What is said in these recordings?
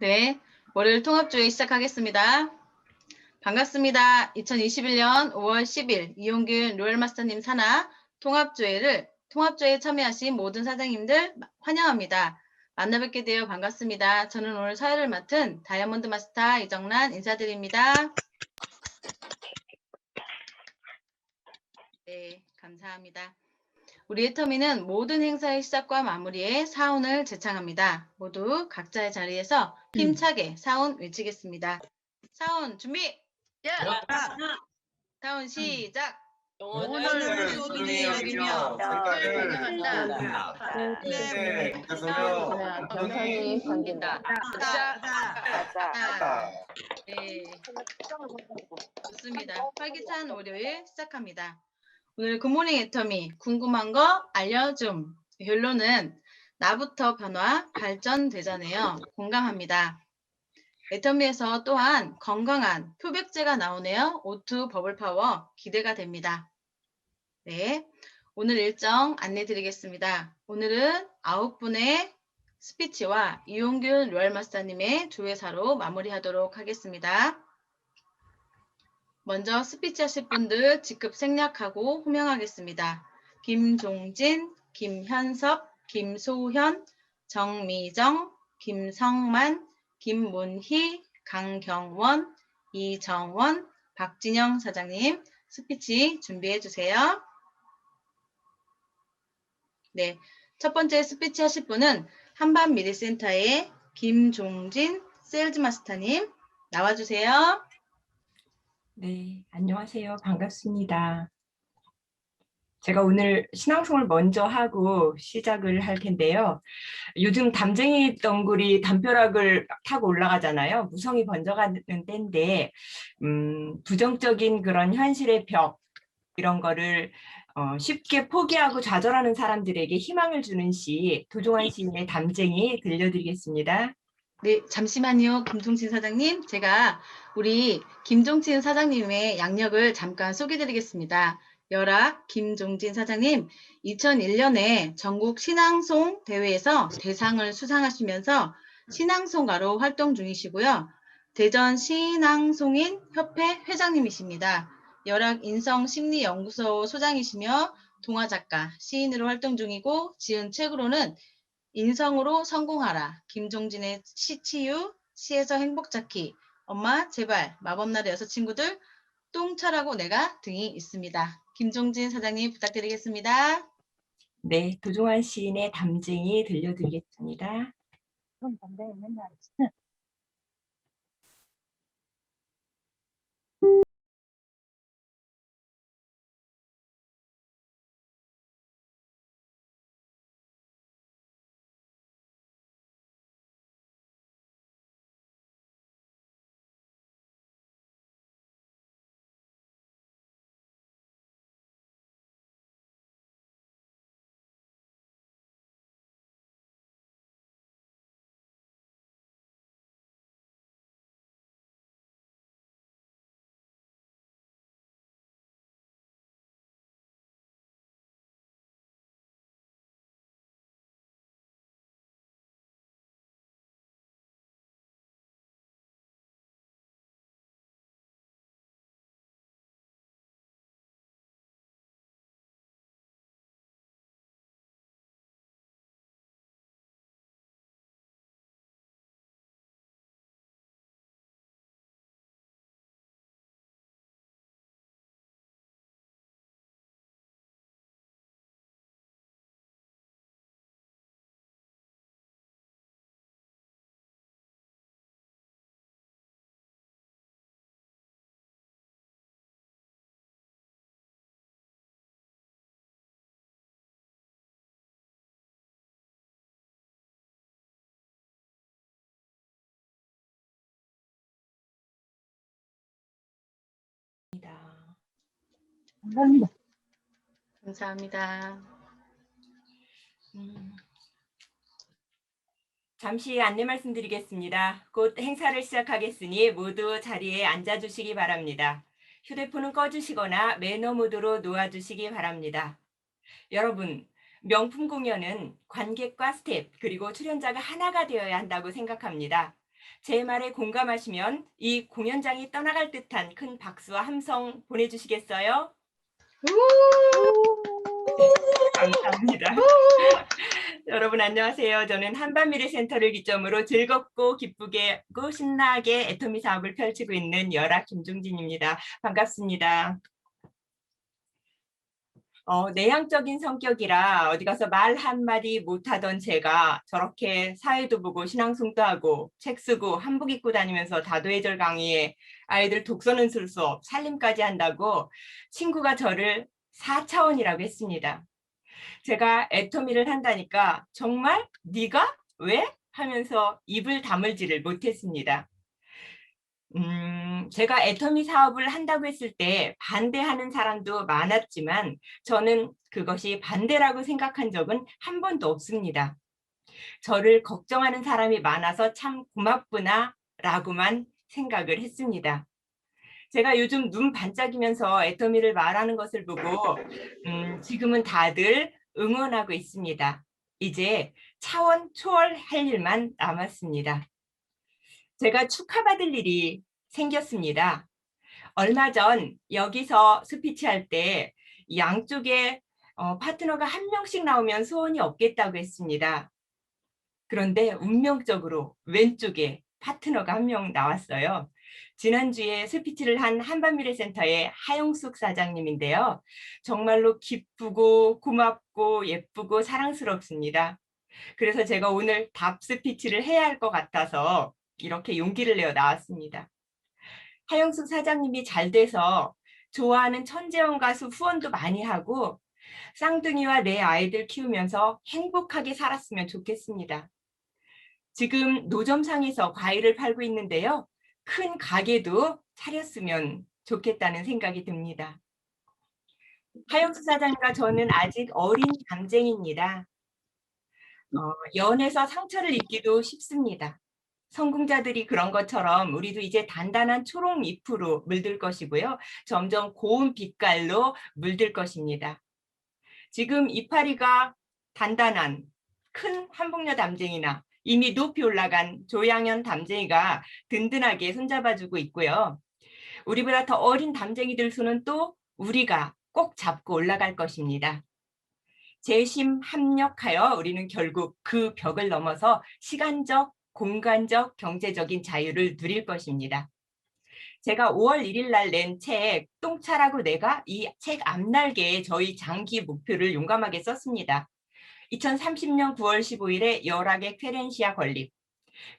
네, 월요일 통합주의 시작하겠습니다. 반갑습니다. 2021년 5월 10일 이용균 로열마스터님 산하 통합주회에 참여하신 모든 사장님들 환영합니다. 만나뵙게 되어 반갑습니다. 저는 오늘 사회를 맡은 다이아몬드 마스터 이정란 인사드립니다. 네, 감사합니다. 우리 애터미는 모든 행사의 시작과 마무리에 사운을 제창합니다. 모두 각자의 자리에서 힘차게 사운 외치겠습니다. 사운 준비! 사운 시작! 오늘을 소중히 여기며 생각을 경험한다. 네, 경사며 경선이 견딘다. 네, 좋습니다. 활기찬 월요일 시작합니다. 오늘 굿모닝 애터미 궁금한 거 알려줌. 결론은 나부터 변화 발전되잖아요. 공감합니다. 애터미에서 또한 건강한 표백제가 나오네요. O2 버블파워 기대가 됩니다. 네, 오늘 일정 안내 드리겠습니다. 오늘은 9분의 스피치와 이용균 로열마스터님의 조회사로 마무리하도록 하겠습니다. 먼저 스피치 하실 분들 직급 생략하고 호명하겠습니다. 김종진, 김현섭, 김소현, 정미정, 김성만, 김문희, 강경원, 이정원, 박진영 사장님 스피치 준비해 주세요. 네, 첫 번째 스피치 하실 분은 한밤미래센터의 김종진 세일즈마스터님 나와주세요. 네, 안녕하세요. 반갑습니다. 제가 오늘 신앙송을 먼저 하고 시작을 할 텐데요. 요즘 담쟁이 덩굴이 담벼락을 타고 올라가잖아요. 무성이 번져가는 때인데 부정적인 그런 현실의 벽 이런 거를 쉽게 포기하고 좌절하는 사람들에게 희망을 주는 시 도종환 시인의 담쟁이 들려드리겠습니다. 네, 잠시만요. 김종진 사장님. 제가 우리 김종진 사장님의 양력을 잠깐 소개드리겠습니다. 열악 김종진 사장님, 2001년에 전국 신앙송 대회에서 대상을 수상하시면서 신앙송가로 활동 중이시고요. 대전 신앙송인 협회 회장님이십니다. 열악 인성심리연구소 소장이시며 동화작가, 시인으로 활동 중이고 지은 책으로는 인성으로 성공하라, 김종진의 시치유, 시에서 행복 찾기, 엄마 제발, 마법나라 여섯 친구들, 똥차라고 내가 등이 있습니다. 김종진 사장님 부탁드리겠습니다. 네, 도종환 시인의 담쟁이 들려드리겠습니다. 그럼 담배 맨날 감사합니다. 감사합니다. 잠시 안내 말씀드리겠습니다. 곧 행사를 시작하겠으니 모두 자리에 앉아주시기 바랍니다. 휴대폰은 꺼주시거나 매너 모드로 놓아주시기 바랍니다. 여러분, 명품 공연은 관객과 스태프 그리고 출연자가 하나가 되어야 한다고 생각합니다. 제 말에 공감하시면 이 공연장이 떠나갈 듯한 큰 박수와 함성 보내주시겠어요? 감사합니다. 여러분 안녕하세요. 저는 한밤미래센터를 기점으로 즐겁고 기쁘고 신나게 애터미 사업을 펼치고 있는 열악 김중진입니다. 반갑습니다. 내향적인 성격이라 어디 가서 말 한마디 못하던 제가 저렇게 사회도 보고 신앙송도 하고 책 쓰고 한복 입고 다니면서 다도해절 강의에 아이들 독서는 쓸 수 없, 살림까지 한다고 친구가 저를 4차원이라고 했습니다. 제가 애터미를 한다니까 정말 네가 왜? 하면서 입을 다물지를 못했습니다. 제가 애터미 사업을 한다고 했을 때 반대하는 사람도 많았지만 저는 그것이 반대라고 생각한 적은 한 번도 없습니다. 저를 걱정하는 사람이 많아서 참 고맙구나 라고만 생각을 했습니다. 제가 요즘 눈 반짝이면서 애터미를 말하는 것을 보고 지금은 다들 응원하고 있습니다. 이제 차원 초월할 일만 남았습니다. 제가 축하받을 일이 생겼습니다. 얼마 전 여기서 스피치할 때 양쪽에 파트너가 한 명씩 나오면 소원이 없겠다고 했습니다. 그런데 운명적으로 왼쪽에 파트너가 한 명 나왔어요. 지난주에 스피치를 한 한밤미래센터의 하용숙 사장님인데요. 정말로 기쁘고 고맙고 예쁘고 사랑스럽습니다. 그래서 제가 오늘 답 스피치를 해야 할 것 같아서 이렇게 용기를 내어 나왔습니다. 하영숙 사장님이 잘 돼서 좋아하는 천재원 가수 후원도 많이 하고 쌍둥이와 내 아이들 키우면서 행복하게 살았으면 좋겠습니다. 지금 노점상에서 과일을 팔고 있는데요. 큰 가게도 차렸으면 좋겠다는 생각이 듭니다. 하영숙 사장님과 저는 아직 어린 담쟁입니다. 연에서 상처를 입기도 쉽습니다. 성공자들이 그런 것처럼 우리도 이제 단단한 초록 잎으로 물들 것이고요. 점점 고운 빛깔로 물들 것입니다. 지금 이파리가 단단한 큰 한복녀 담쟁이나 이미 높이 올라간 조양현 담쟁이가 든든하게 손잡아주고 있고요. 우리보다 더 어린 담쟁이들 수는 또 우리가 꼭 잡고 올라갈 것입니다. 재심 합력하여 우리는 결국 그 벽을 넘어서 시간적, 공간적, 경제적인 자유를 누릴 것입니다. 제가 5월 1일 날 낸 책 똥차라고 내가 이 책 앞날개에 저희 장기 목표를 용감하게 썼습니다. 2030년 9월 15일에 열악의 쾌렌시아 건립,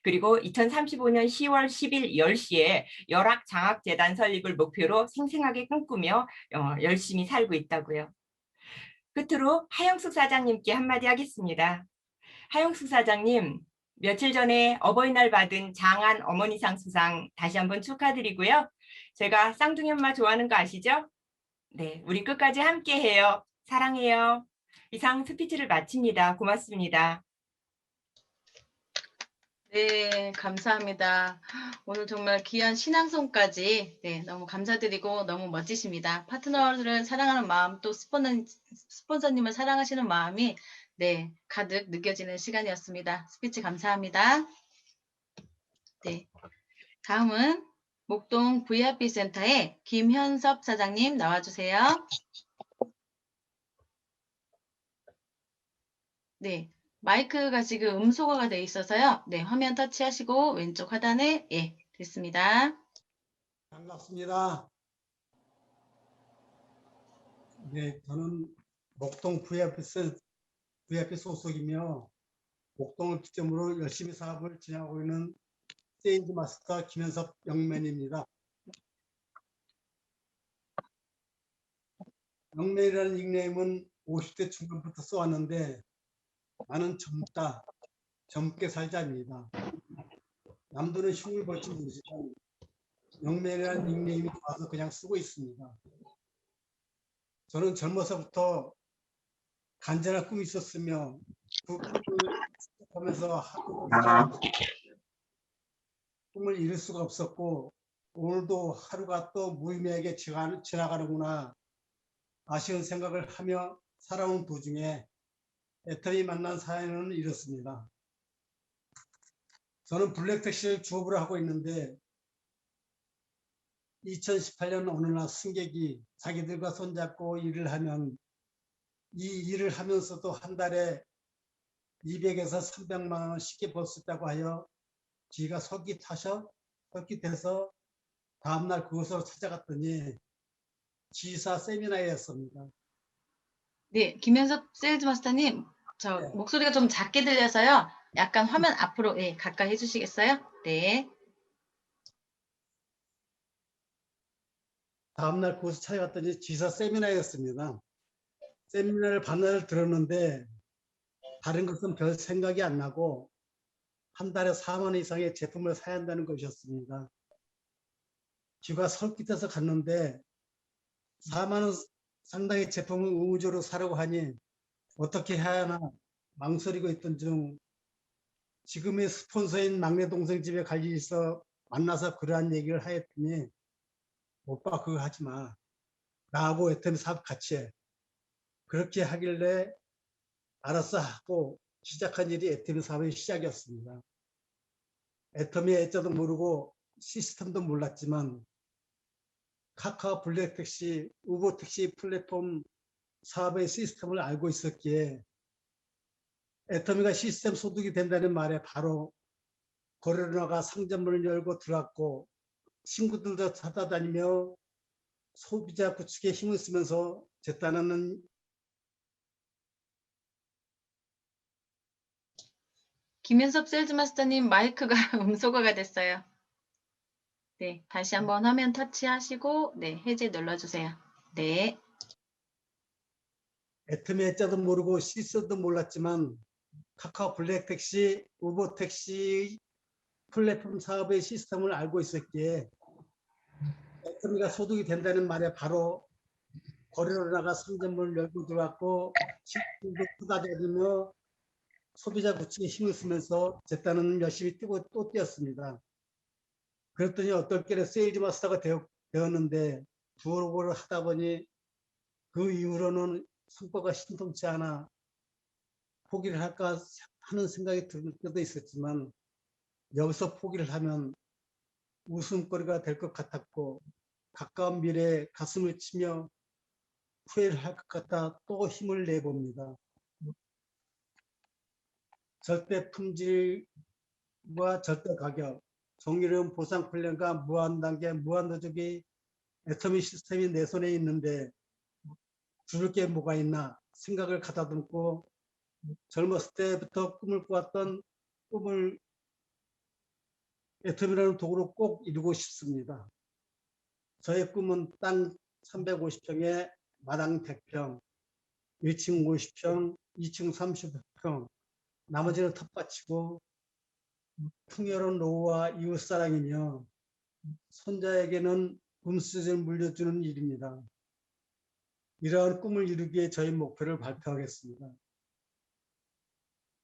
그리고 2035년 10월 10일 10시에 열악장학재단 설립을 목표로 생생하게 꿈꾸며 열심히 살고 있다고요. 끝으로 하영숙 사장님께 한마디 하겠습니다. 하영숙 사장님, 며칠 전에 어버이날 받은 장안 어머니상 수상 다시 한번 축하드리고요. 제가 쌍둥이 엄마 좋아하는 거 아시죠? 네, 우리 끝까지 함께해요. 사랑해요. 이상 스피치를 마칩니다. 고맙습니다. 네, 감사합니다. 오늘 정말 귀한 신앙송까지 너무 감사드리고 너무 멋지십니다. 파트너를 사랑하는 마음 또 스폰서님을 사랑하시는 마음이 가득 느껴지는 시간이었습니다. 스피치 감사합니다. 네, 다음은 목동 VIP 센터의 김현섭 사장님 나와주세요. 네. 마이크가 지금 음소거가 돼 있어서요. 네, 화면 터치하시고 왼쪽 하단에 됐습니다. 반갑습니다. 네, 저는 목동 VIP 소속이며 목동을 기점으로 열심히 사업을 진행하고 있는 세인즈 마스터 김현섭 영맨입니다. 영맨이라는 닉네임은 50대 중반부터 써왔는데 나는 젊게 살자입니다. 남들은 흉을 볼지 모르지만 영맨이라는 닉네임이 좋아서 그냥 쓰고 있습니다. 저는 젊어서부터 간절한 꿈이 있었으며 그 꿈을 하면서 꿈을 이룰 수가 없었고 오늘도 하루가 또 무의미하게 지나가는구나 아쉬운 생각을 하며 살아온 도중에 애터미 만난 사연은 이렇습니다. 저는 블랙택시 주업을 하고 있는데 2018년 어느 날 승객이 자기들과 손잡고 일을 하면 이 일을 하면서도 한 달에 200에서 300만 원 쉽게 벌 수 있다고 하여 지가 설깃해서 다음날 그곳으로 찾아갔더니 지사 세미나였습니다. 네, 김현석 세일즈 마스터님, 저 네. 목소리가 좀 작게 들려서요. 약간 화면 앞으로 가까이 해주시겠어요? 네. 다음날 그곳을 찾아갔더니 지사 세미나였습니다. 세미나를 반나절 들었는데 다른 것은 별 생각이 안 나고 한 달에 4만 원 이상의 제품을 사야 한다는 것이었습니다. 쥐가 설깃해서 갔는데 4만 원 상당의 제품을 우무적으로 사려고 하니 어떻게 해야 하나 망설이고 있던 중 지금의 스폰서인 막내 동생 집에 갈 일이 있어 만나서 그러한 얘기를 하였더니 오빠 그거 하지 마. 나하고 애템 사업 같이 해. 그렇게 하길래 알았어 하고 시작한 일이 애템 사업의 시작이었습니다. 애텀의 애자도 모르고 시스템도 몰랐지만 카카오 블랙택시, 우버택시 플랫폼 사업의 시스템을 알고 있었기에 애터미가 시스템 소득이 된다는 말에 바로 거래로 나가 상점문을 열고 들어왔고 친구들도 찾아다니며 소비자 구축에 힘을 쓰면서 제 딴에는 김현석 세일즈 마스터님 마이크가 음소거가 됐어요. 네, 다시 한번 화면 터치하시고 네, 해제 눌러주세요. 네. 애터미 애자도 모르고 시스템도 몰랐지만 카카오 블랙택시, 우버택시 플랫폼 사업의 시스템을 알고 있었기에 애터미가 소득이 된다는 말에 바로 거래로 나가 상점문을 열고 들어왔고 친구들도 찾아다니며 소비자 구축에 힘을 쓰면서 제 딴은 열심히 뛰고 또 뛰었습니다. 그랬더니 어떨결에 세일즈 마스터가 되었는데 부업을 하다 보니 그 이후로는 성과가 신통치 않아 포기를 할까 하는 생각이 들 때도 있었지만 여기서 포기를 하면 웃음거리가 될 것 같았고 가까운 미래에 가슴을 치며 후회를 할 것 같아 또 힘을 내봅니다. 절대 품질과 절대 가격, 정의로운 보상 플랜과 무한 단계, 무한 누적이 애터미 시스템이 내 손에 있는데 줄을 게 뭐가 있나 생각을 가다듬고 젊었을 때부터 꿈을 꾸었던 꿈을 애터미라는 도구로 꼭 이루고 싶습니다. 저의 꿈은 땅 350평에 마당 100평, 1층 50평, 2층 30평, 나머지는 텃밭이고 풍요로운 노후와 이웃사랑이며 손자에게는 금수저를 물려주는 일입니다. 이러한 꿈을 이루기 위해 저희 목표를 발표하겠습니다.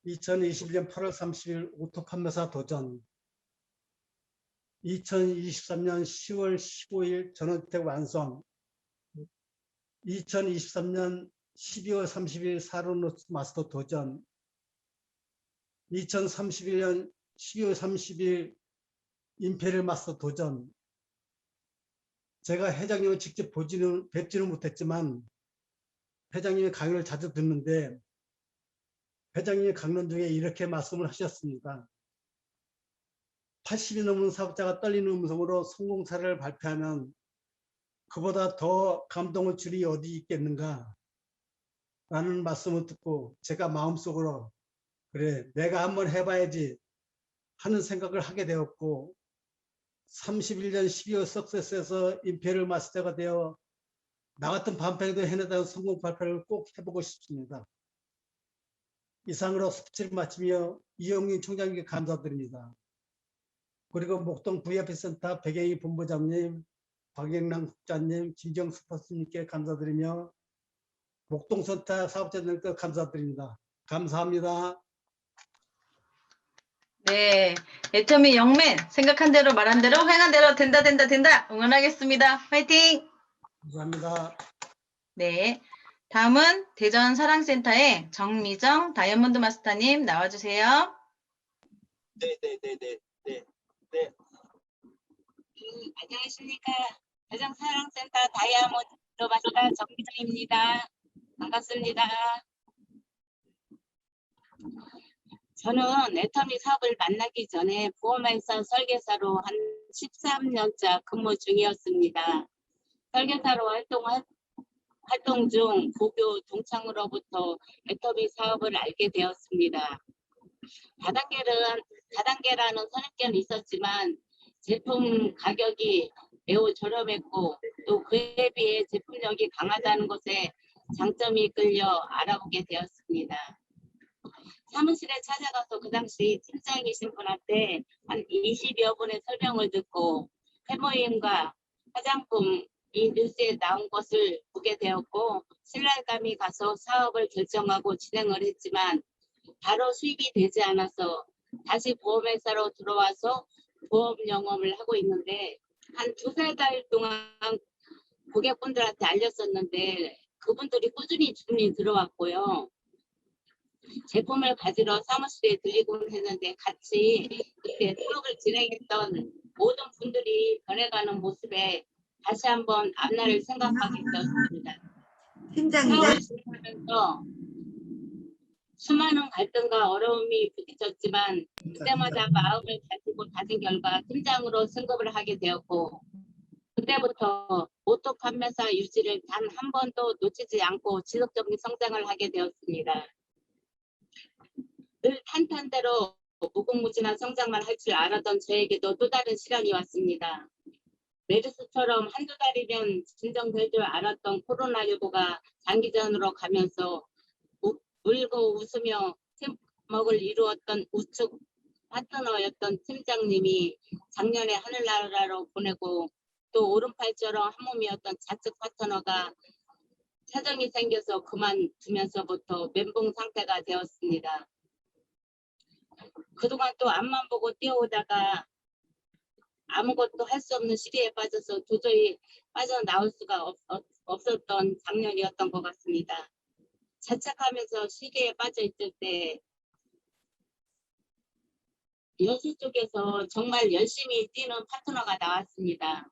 2021년 8월 30일 오토 판매사 도전, 2023년 10월 15일 전원주택 완성, 2023년 12월 30일 사로노스 마스터 도전, 2031년 12월 30일 임페리얼 마스터 도전. 제가 회장님을 직접 뵙지는 못했지만 회장님의 강연을 자주 듣는데 회장님의 강론 중에 이렇게 말씀을 하셨습니다. 80이 넘는 사업자가 떨리는 음성으로 성공사를 발표하면 그보다 더 감동을 줄이 어디 있겠는가 라는 말씀을 듣고 제가 마음속으로 그래 내가 한번 해봐야지 하는 생각을 하게 되었고 31년 12월 석세스에서 임페리얼 마스터가 되어 나 같은 반평도 해내다는 성공 발표를 꼭 해보고 싶습니다. 이상으로 숙지를 마치며 이영민 총장님께 감사드립니다. 그리고 목동 VF센터 백영희 본부장님, 박영랑 국장님, 김정수 버스님께 감사드리며 목동센터 사업자님께 감사드립니다. 감사합니다. 네, 애터미 영맨 생각한 대로 말한 대로 행한 대로 된다 응원하겠습니다. 화이팅! 감사합니다. 네, 다음은 대전 사랑센터의 정미정 다이아몬드 마스터님 나와주세요. 안녕하십니까. 가정사랑센터 다이아몬드 마스터 정기정입니다. 반갑습니다. 저는 애터미 사업을 만나기 전에 보험회사 설계사로 한 13년차 근무 중이었습니다. 설계사로 활동 중 고교 동창으로부터 애터미 사업을 알게 되었습니다. 다단계라는 선입견이 있었지만 제품 가격이 매우 저렴했고 또 그에 비해 제품력이 강하다는 것에 장점이 끌려 알아보게 되었습니다. 사무실에 찾아가서 그 당시 팀장이신 분한테 한 20여 분의 설명을 듣고 회모임과 화장품이 뉴스에 나온 것을 보게 되었고 신랄감이 가서 사업을 결정하고 진행을 했지만 바로 수익이 되지 않아서 다시 보험회사로 들어와서 보험 영업을 하고 있는데 한 두세 달 동안 고객분들한테 알렸었는데 그분들이 꾸준히 주문이 들어왔고요. 제품을 가지러 사무실에 들리곤 했는데 같이 그때 수업을 진행했던 모든 분들이 변해가는 모습에 다시 한번 앞날을 생각하게 되었습니다. 사업을 진행하면서 수많은 갈등과 어려움이 부딪혔지만 그때마다 마음을 다진 결과 팀장으로 승급을 하게 되었고 그때부터 오토 판매사 유지를 단 한 번도 놓치지 않고 지속적인 성장을 하게 되었습니다. 늘 탄탄대로 무궁무진한 성장만 할 줄 알았던 저에게도 또 다른 시련이 왔습니다. 메르스처럼 한두 달이면 진정될 줄 알았던 코로나19가 장기전으로 가면서 울고 웃으며 팀워크를 이루었던 우측 파트너였던 팀장님이 작년에 하늘나라로 보내고 또 오른팔처럼 한 몸이었던 좌측 파트너가 사정이 생겨서 그만두면서부터 멘붕 상태가 되었습니다. 그동안 또 앞만 보고 뛰어오다가 아무것도 할 수 없는 시리에 빠져서 도저히 빠져나올 수가 없었던 작년이었던 것 같습니다. 자책하면서 시기에 빠져 있을 때 여수 쪽에서 정말 열심히 뛰는 파트너가 나왔습니다.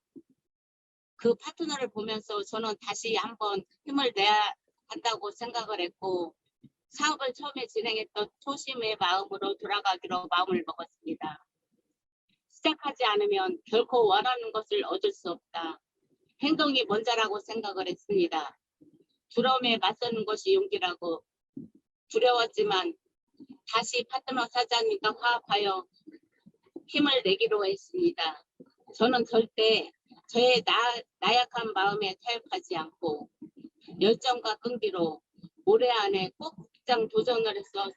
그 파트너를 보면서 저는 다시 한번 힘을 내야 한다고 생각을 했고 사업을 처음에 진행했던 초심의 마음으로 돌아가기로 마음을 먹었습니다. 시작하지 않으면 결코 원하는 것을 얻을 수 없다. 행동이 먼저라고 생각을 했습니다. 두려움에 맞서는 것이 용기라고 두려웠지만 다시 파트너 사장님과 화합하여 힘을 내기로 했습니다. 저는 절대 저의 나약한 마음에 타협하지 않고 열정과 끈기로 올해 안에 꼭 직장 도전을 해서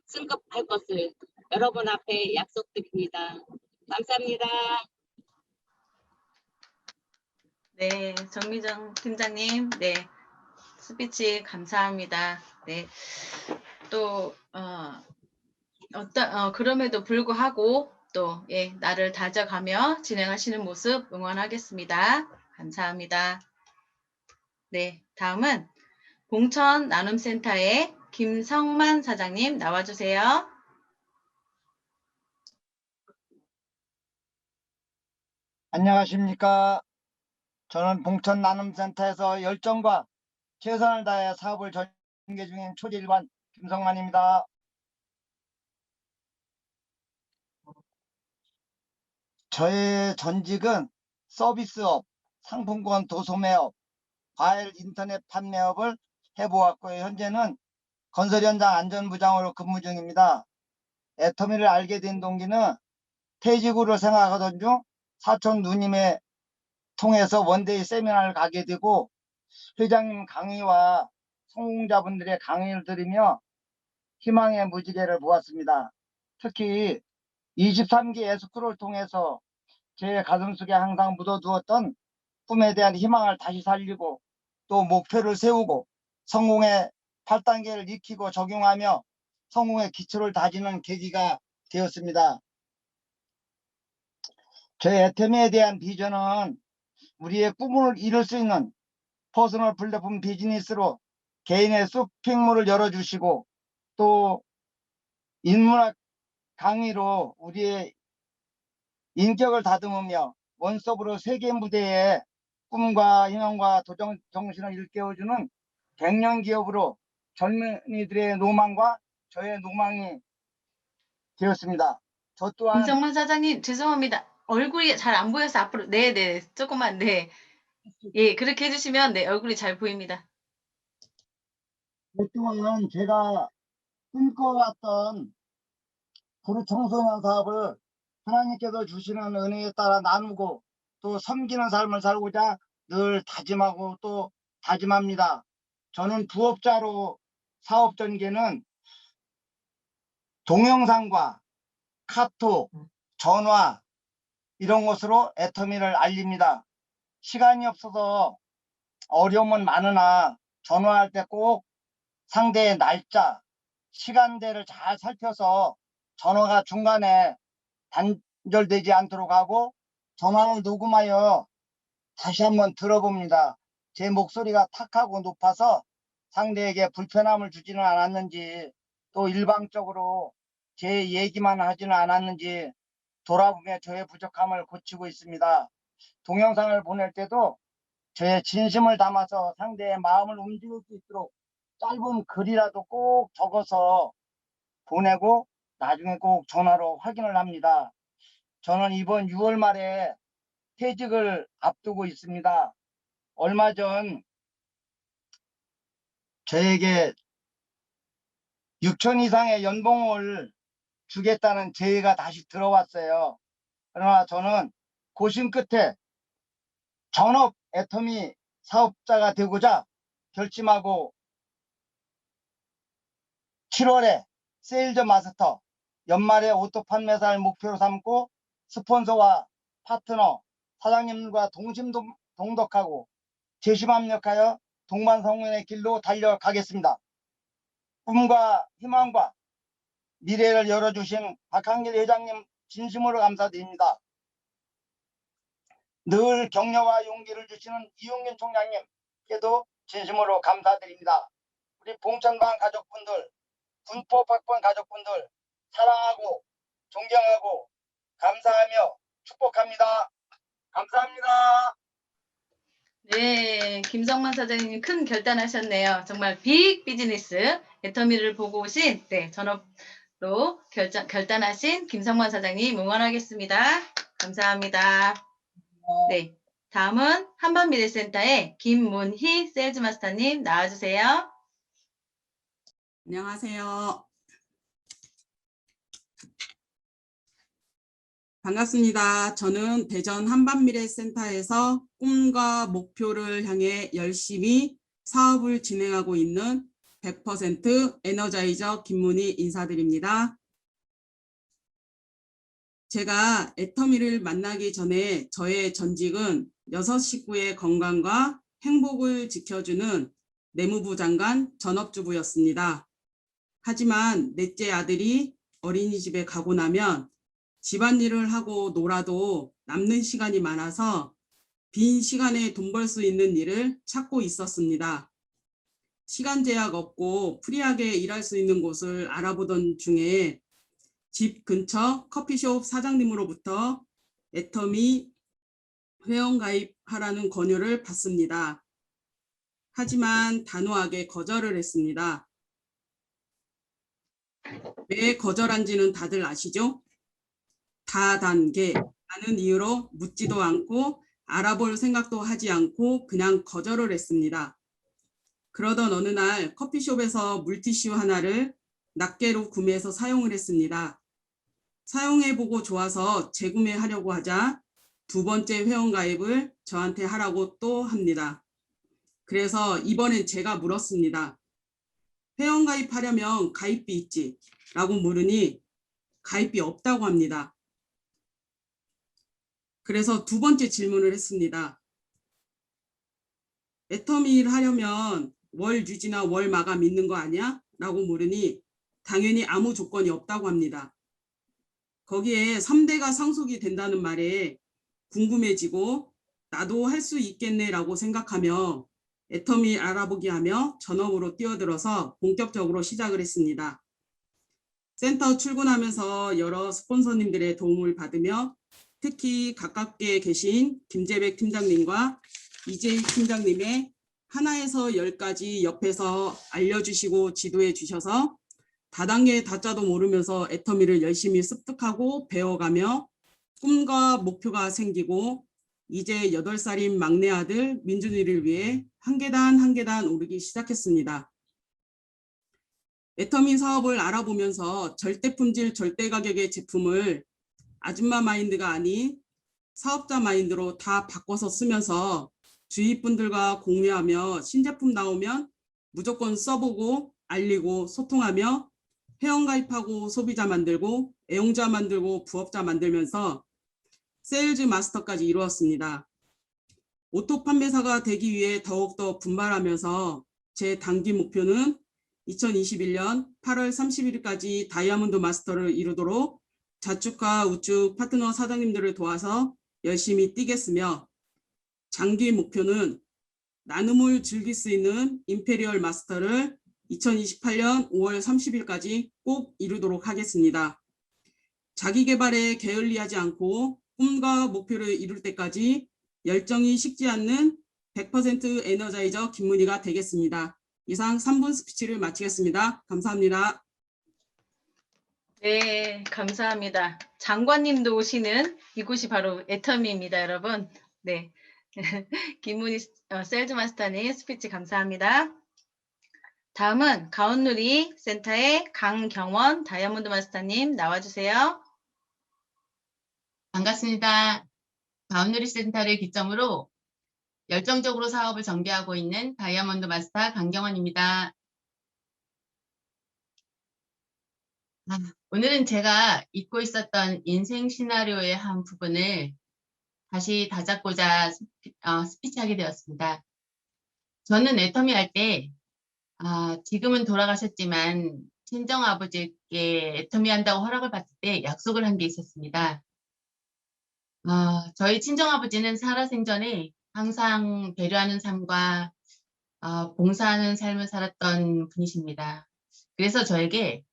승급할 것을 여러분 앞에 약속드립니다. 감사합니다. 네, 정미정 팀장님, 네, 스피치 감사합니다. 네, 또 그럼에도 불구하고 또 나를 다져가며 진행하시는 모습 응원하겠습니다. 감사합니다. 네, 다음은 봉천 나눔센터의 김성만 사장님 나와주세요. 안녕하십니까. 저는 봉천 나눔센터에서 열정과 최선을 다해 사업을 전개 중인 초지일관 김성만입니다. 저의 전직은 서비스업, 상품권 도소매업, 과일 인터넷 판매업을 해보았고요. 현재는 건설 현장 안전부장으로 근무 중입니다. 애터미를 알게 된 동기는 퇴직으로 생각하던 중 사촌 누님의 통해서 원데이 세미나를 가게 되고 회장님 강의와 성공자분들의 강의를 들으며 희망의 무지개를 보았습니다. 특히 23기 에스크롤을 통해서 제 가슴속에 항상 묻어두었던 꿈에 대한 희망을 다시 살리고 또 목표를 세우고 성공의 8단계를 익히고 적용하며 성공의 기초를 다지는 계기가 되었습니다. 저의 애터미에 대한 비전은 우리의 꿈을 이룰 수 있는 퍼스널 플랫폼 비즈니스로 개인의 쇼핑몰을 열어주시고 또 인문학 강의로 우리의 인격을 다듬으며 원섭으로 세계 무대에 꿈과 희망과 도전 정신을 일깨워주는 100년 기업으로 젊은이들의 로망과 저의 로망이 되었습니다. 저 또한 김성만 사장님 죄송합니다. 얼굴이 잘 안 보여서 앞으로 네네 조금만 네. 예 그렇게 해주시면 네 얼굴이 잘 보입니다. 저 또한 제가 꿈꿔왔던 구루 청소년 사업을 하나님께서 주시는 은혜에 따라 나누고 또 섬기는 삶을 살고자 늘 다짐하고 또 다짐합니다. 저는 부업자로 사업 전개는 동영상과 카톡, 전화 이런 것으로 애터미를 알립니다. 시간이 없어서 어려움은 많으나 전화할 때 꼭 상대의 날짜, 시간대를 잘 살펴서 전화가 중간에 단절되지 않도록 하고 전화를 녹음하여 다시 한번 들어봅니다. 제 목소리가 탁하고 높아서 상대에게 불편함을 주지는 않았는지 또 일방적으로 제 얘기만 하지는 않았는지 돌아보며 저의 부족함을 고치고 있습니다. 동영상을 보낼 때도 저의 진심을 담아서 상대의 마음을 움직일 수 있도록 짧은 글이라도 꼭 적어서 보내고 나중에 꼭 전화로 확인을 합니다. 저는 이번 6월 말에 퇴직을 앞두고 있습니다. 얼마 전 저에게 6천 이상의 연봉을 주겠다는 제의가 다시 들어왔어요. 그러나 저는 고심 끝에 전업 애터미 사업자가 되고자 결심하고 7월에 세일즈 마스터, 연말에 오토 판매사를 목표로 삼고 스폰서와 파트너, 사장님과 동심동독하고 재심합력하여 동반성운의 길로 달려가겠습니다. 꿈과 희망과 미래를 열어주신 박한길 회장님 진심으로 감사드립니다. 늘 격려와 용기를 주시는 이용균 총장님께도 진심으로 감사드립니다. 우리 봉천관 가족분들, 군포박번 가족분들 사랑하고 존경하고 감사하며 축복합니다. 감사합니다. 네, 김성만 사장님 큰 결단하셨네요. 정말 빅 비즈니스 애터미를 보고 오신 네, 전업로 결단하신 김성만 사장님 응원하겠습니다. 감사합니다. 네, 다음은 한반미래센터의 김문희 세일즈마스터님 나와주세요. 안녕하세요. 반갑습니다. 저는 대전 한반미래센터에서 꿈과 목표를 향해 열심히 사업을 진행하고 있는 100% 에너자이저 김문희 인사드립니다. 제가 애터미를 만나기 전에 저의 전직은 6 식구의 건강과 행복을 지켜주는 내무부 장관 전업주부였습니다. 하지만 넷째 아들이 어린이집에 가고 나면 집안일을 하고 놀아도 남는 시간이 많아서 빈 시간에 돈 벌 수 있는 일을 찾고 있었습니다. 시간 제약 없고 프리하게 일할 수 있는 곳을 알아보던 중에 집 근처 커피숍 사장님으로부터 애터미 회원가입하라는 권유를 받습니다. 하지만 단호하게 거절을 했습니다. 왜 거절한지는 다들 아시죠? 다단계라는 이유로 묻지도 않고 알아볼 생각도 하지 않고 그냥 거절을 했습니다. 그러던 어느 날 커피숍에서 물티슈 하나를 낱개로 구매해서 사용을 했습니다. 사용해보고 좋아서 재구매하려고 하자 2번째 회원가입을 저한테 하라고 또 합니다. 그래서 이번엔 제가 물었습니다. 회원가입하려면 가입비 있지? 라고 물으니 가입비 없다고 합니다. 그래서 2번째 질문을 했습니다. 애터미를 하려면 월 유지나 월 마감 있는 거 아니야? 라고 물으니 당연히 아무 조건이 없다고 합니다. 거기에 3대가 상속이 된다는 말에 궁금해지고 나도 할 수 있겠네 라고 생각하며 애터미 알아보기 하며 전업으로 뛰어들어서 본격적으로 시작을 했습니다. 센터 출근하면서 여러 스폰서님들의 도움을 받으며 특히 가깝게 계신 김재백 팀장님과 이재익 팀장님의 하나에서 10까지 옆에서 알려주시고 지도해 주셔서 다단계 다자도 모르면서 애터미를 열심히 습득하고 배워가며 꿈과 목표가 생기고 이제 8살인 막내 아들 민준이를 위해 한 계단 한 계단 오르기 시작했습니다. 애터미 사업을 알아보면서 절대 품질 절대 가격의 제품을 아줌마 마인드가 아닌 사업자 마인드로 다 바꿔서 쓰면서 주위 분들과 공유하며 신제품 나오면 무조건 써보고 알리고 소통하며 회원가입하고 소비자 만들고 애용자 만들고 부업자 만들면서 세일즈 마스터까지 이루었습니다. 오토 판매사가 되기 위해 더욱더 분발하면서 제 단기 목표는 2021년 8월 31일까지 다이아몬드 마스터를 이루도록 자축과 우측 파트너 사장님들을 도와서 열심히 뛰겠으며 장기 목표는 나눔을 즐길 수 있는 임페리얼 마스터를 2028년 5월 30일까지 꼭 이루도록 하겠습니다. 자기 개발에 게을리하지 않고 꿈과 목표를 이룰 때까지 열정이 식지 않는 100% 에너자이저 김문희가 되겠습니다. 이상 3분 스피치를 마치겠습니다. 감사합니다. 네, 감사합니다. 장관님도 오시는 이곳이 바로 애터미입니다, 여러분. 네, 김문희 세일즈 마스터님 스피치 감사합니다. 다음은 가온누리 센터의 강경원 다이아몬드 마스터님 나와주세요. 반갑습니다. 가온누리 센터를 기점으로 열정적으로 사업을 전개하고 있는 다이아몬드 마스터 강경원입니다. 오늘은 제가 잊고 있었던 인생 시나리오의 한 부분을 다시 다잡고자 스피치하게 되었습니다. 저는 애터미 할 때 지금은 돌아가셨지만 친정 아버지께 애터미 한다고 허락을 받을 때 약속을 한 게 있었습니다. 저희 친정 아버지는 살아생전에 항상 배려하는 삶과 봉사하는 삶을 살았던 분이십니다. 그래서 저에게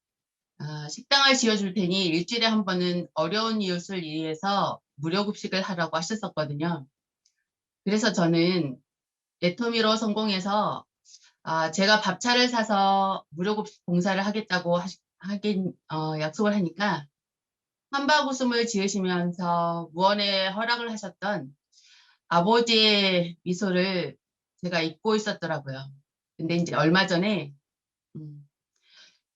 식당을 지어줄 테니 일주일에 한 번은 어려운 이웃을 위해서 무료급식을 하라고 하셨었거든요. 그래서 저는 애터미로 성공해서 제가 밥차를 사서 무료급식 봉사를 하겠다고 약속을 하니까 한바구음을 지으시면서 무언의 허락을 하셨던 아버지의 미소를 제가 잊고 있었더라고요. 근데 이제 얼마 전에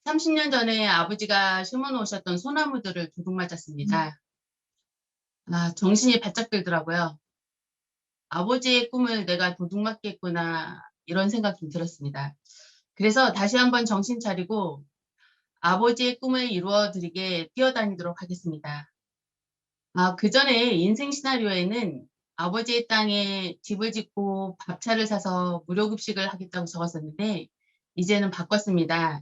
30년 전에 아버지가 심어 놓으셨던 소나무들을 도둑 맞았습니다. 정신이 바짝 들더라고요. 아버지의 꿈을 내가 도둑 맞겠구나 이런 생각이 좀 들었습니다. 그래서 다시 한번 정신 차리고 아버지의 꿈을 이루어드리게 뛰어다니도록 하겠습니다. 그 전에 인생 시나리오에는 아버지의 땅에 집을 짓고 밥차를 사서 무료급식을 하겠다고 적었었는데 이제는 바꿨습니다.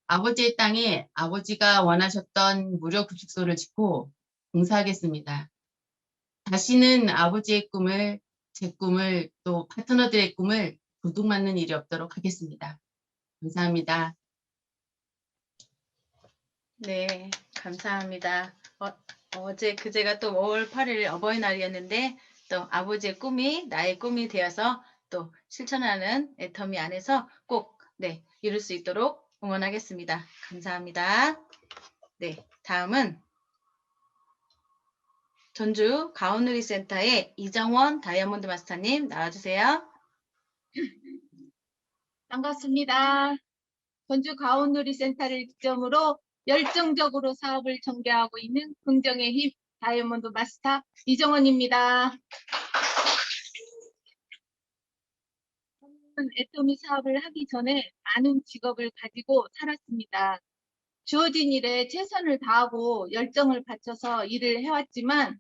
아버지의 땅에 아버지가 원하셨던 무료급식소를 짓고 봉사하겠습니다. 다시는 아버지의 꿈을, 제 꿈을, 또 파트너들의 꿈을 도둑 맞는 일이 없도록 하겠습니다. 감사합니다. 네, 감사합니다. 그제가 또 5월 8일 어버이날이었는데 또 아버지의 꿈이 나의 꿈이 되어서 또 실천하는 애터미 안에서 꼭 이룰 수 있도록 응원하겠습니다. 감사합니다. 네, 다음은 전주 가온누리 센터의 이정원 다이아몬드 마스터님 나와주세요. 반갑습니다. 전주 가온누리 센터를 기점으로 열정적으로 사업을 전개하고 있는 긍정의 힘 다이아몬드 마스터 이정원입니다. 저는 애터미 사업을 하기 전에 많은 직업을 가지고 살았습니다. 주어진 일에 최선을 다하고 열정을 바쳐서 일을 해왔지만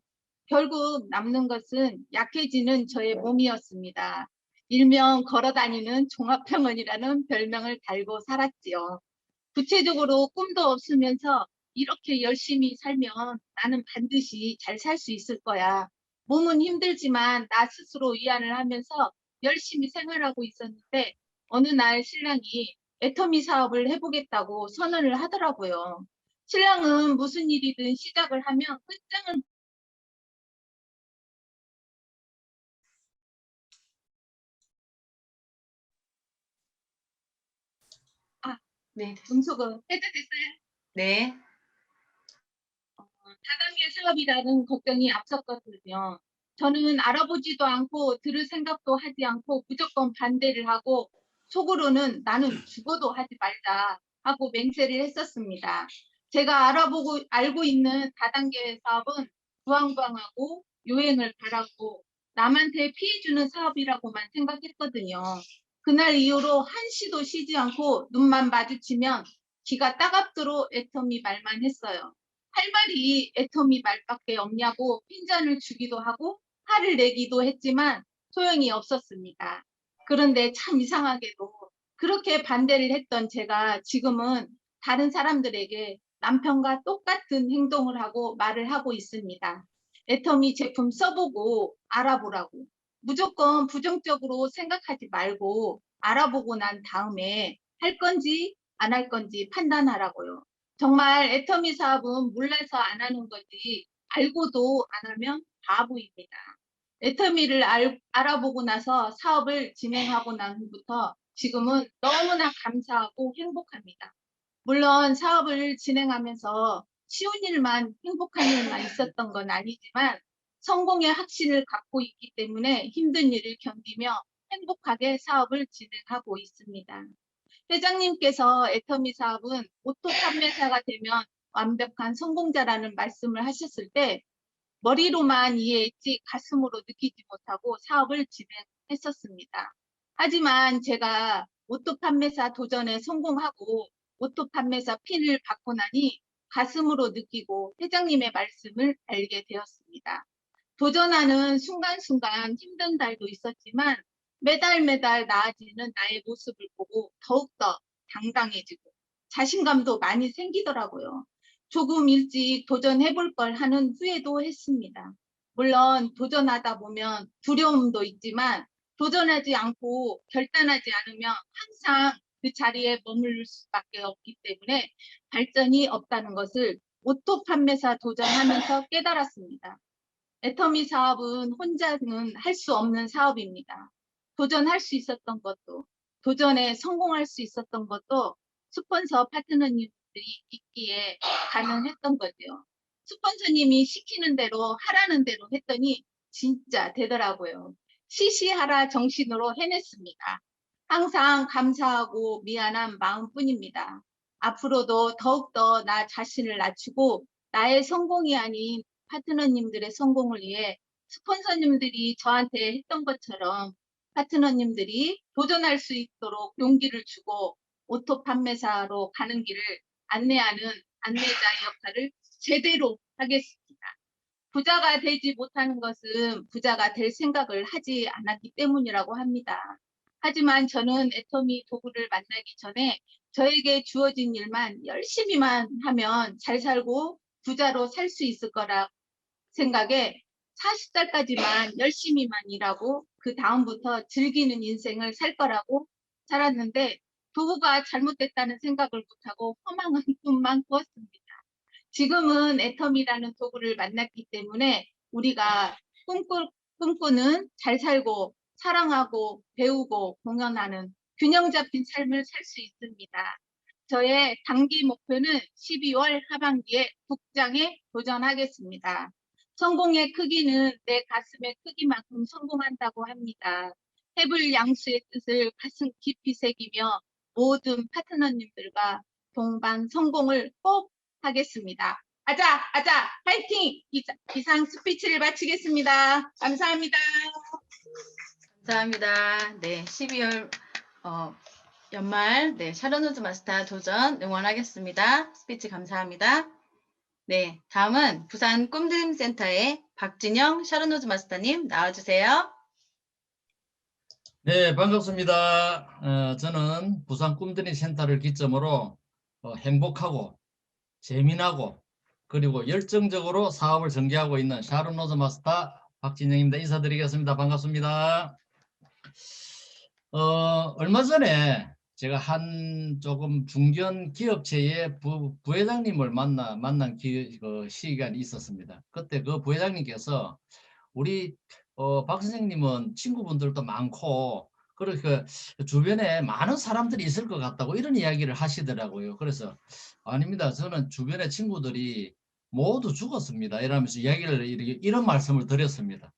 결국 남는 것은 약해지는 저의 몸이었습니다. 일명 걸어다니는 종합병원이라는 별명을 달고 살았지요. 구체적으로 꿈도 없으면서 이렇게 열심히 살면 나는 반드시 잘 살 수 있을 거야. 몸은 힘들지만 나 스스로 위안을 하면서 열심히 생활하고 있었는데 어느 날 신랑이 애터미 사업을 해보겠다고 선언을 하더라고요. 신랑은 무슨 일이든 시작을 하면 끝장을 네, 음소거 해도 됐어요? 네, 다단계 사업이라는 걱정이 앞섰거든요. 저는 알아보지도 않고 들을 생각도 하지 않고 무조건 반대를 하고 속으로는 나는 죽어도 하지 말자 하고 맹세를 했었습니다. 제가 알고 있는 다단계 사업은 부황부황하고 요행을 바라고 남한테 피해 주는 사업이라고만 생각했거든요. 그날 이후로 한시도 쉬지 않고 눈만 마주치면 기가 따갑도록 애터미 말만 했어요. 할 말이 애터미 말밖에 없냐고 핀잔을 주기도 하고 화를 내기도 했지만 소용이 없었습니다. 그런데 참 이상하게도 그렇게 반대를 했던 제가 지금은 다른 사람들에게 남편과 똑같은 행동을 하고 말을 하고 있습니다. 애터미 제품 써보고 알아보라고. 무조건 부정적으로 생각하지 말고 알아보고 난 다음에 할 건지 안 할 건지 판단하라고요. 정말 애터미 사업은 몰라서 안 하는 거지 알고도 안 하면 바보입니다. 애터미를 알아보고 나서 사업을 진행하고 난 후부터 지금은 너무나 감사하고 행복합니다. 물론 사업을 진행하면서 쉬운 일만 행복한 일만 있었던 건 아니지만 성공의 확신을 갖고 있기 때문에 힘든 일을 견디며 행복하게 사업을 진행하고 있습니다. 회장님께서 애터미 사업은 오토 판매사가 되면 완벽한 성공자라는 말씀을 하셨을 때 머리로만 이해했지 가슴으로 느끼지 못하고 사업을 진행했었습니다. 하지만 제가 오토 판매사 도전에 성공하고 오토 판매사 핀을 받고 나니 가슴으로 느끼고 회장님의 말씀을 알게 되었습니다. 도전하는 순간순간 힘든 달도 있었지만 매달 나아지는 나의 모습을 보고 더욱더 당당해지고 자신감도 많이 생기더라고요. 조금 일찍 도전해볼 걸 하는 후회도 했습니다. 물론 도전하다 보면 두려움도 있지만 도전하지 않고 결단하지 않으면 항상 그 자리에 머무를 수밖에 없기 때문에 발전이 없다는 것을 오토 판매사 도전하면서 깨달았습니다. 애터미 사업은 혼자는 할 수 없는 사업입니다. 도전할 수 있었던 것도, 도전에 성공할 수 있었던 것도 스폰서 파트너님들이 있기에 가능했던 거죠. 스폰서님이 시키는 대로 하라는 대로 했더니 진짜 되더라고요. 시시하라 정신으로 해냈습니다. 항상 감사하고 미안한 마음뿐입니다. 앞으로도 더욱더 나 자신을 낮추고 나의 성공이 아닌 파트너님들의 성공을 위해 스폰서님들이 저한테 했던 것처럼 파트너님들이 도전할 수 있도록 용기를 주고 오토 판매사로 가는 길을 안내하는 안내자 역할을 제대로 하겠습니다. 부자가 되지 못하는 것은 부자가 될 생각을 하지 않았기 때문이라고 합니다. 하지만 저는 애터미 도구를 만나기 전에 저에게 주어진 일만 열심히만 하면 잘 살고 부자로 살 수 있을 거라 생각에 40살까지만 열심히만 일하고 그 다음부터 즐기는 인생을 살 거라고 살았는데 도구가 잘못됐다는 생각을 못하고 허망한 꿈만 꾸었습니다. 지금은 애터미라는 도구를 만났기 때문에 우리가 꿈꾸는 잘 살고 사랑하고 배우고 공연하는 균형 잡힌 삶을 살 수 있습니다. 저의 단기 목표는 12월 하반기에 국장에 도전하겠습니다. 성공의 크기는 내 가슴의 크기만큼 성공한다고 합니다. 해불 양수의 뜻을 가슴 깊이 새기며 모든 파트너님들과 동반 성공을 꼭 하겠습니다. 아자, 아자, 파이팅! 이상 스피치를 마치겠습니다. 감사합니다. 감사합니다. 네, 12월 연말 샤론우즈 마스터 도전 응원하겠습니다. 스피치 감사합니다. 네, 다음은 부산 꿈드림센터의 박진영 샤론우즈 마스터님 나와주세요. 네, 반갑습니다. 저는 부산 꿈드림 센터를 기점으로 행복하고 재미나고 그리고 열정적으로 사업을 전개하고 있는 샤론우즈 마스터 박진영입니다. 인사드리겠습니다. 반갑습니다. 얼마 전에 제가 한 조금 중견 기업체의 부회장님을 만난 시간이 있었습니다. 그때 그 부회장님께서 우리 박 선생님은 친구분들도 많고 그렇게 주변에 많은 사람들이 있을 것 같다고 이런 이야기를 하시더라고요. 그래서 아닙니다. 저는 주변에 친구들이 모두 죽었습니다. 이러면서 이런 말씀을 드렸습니다.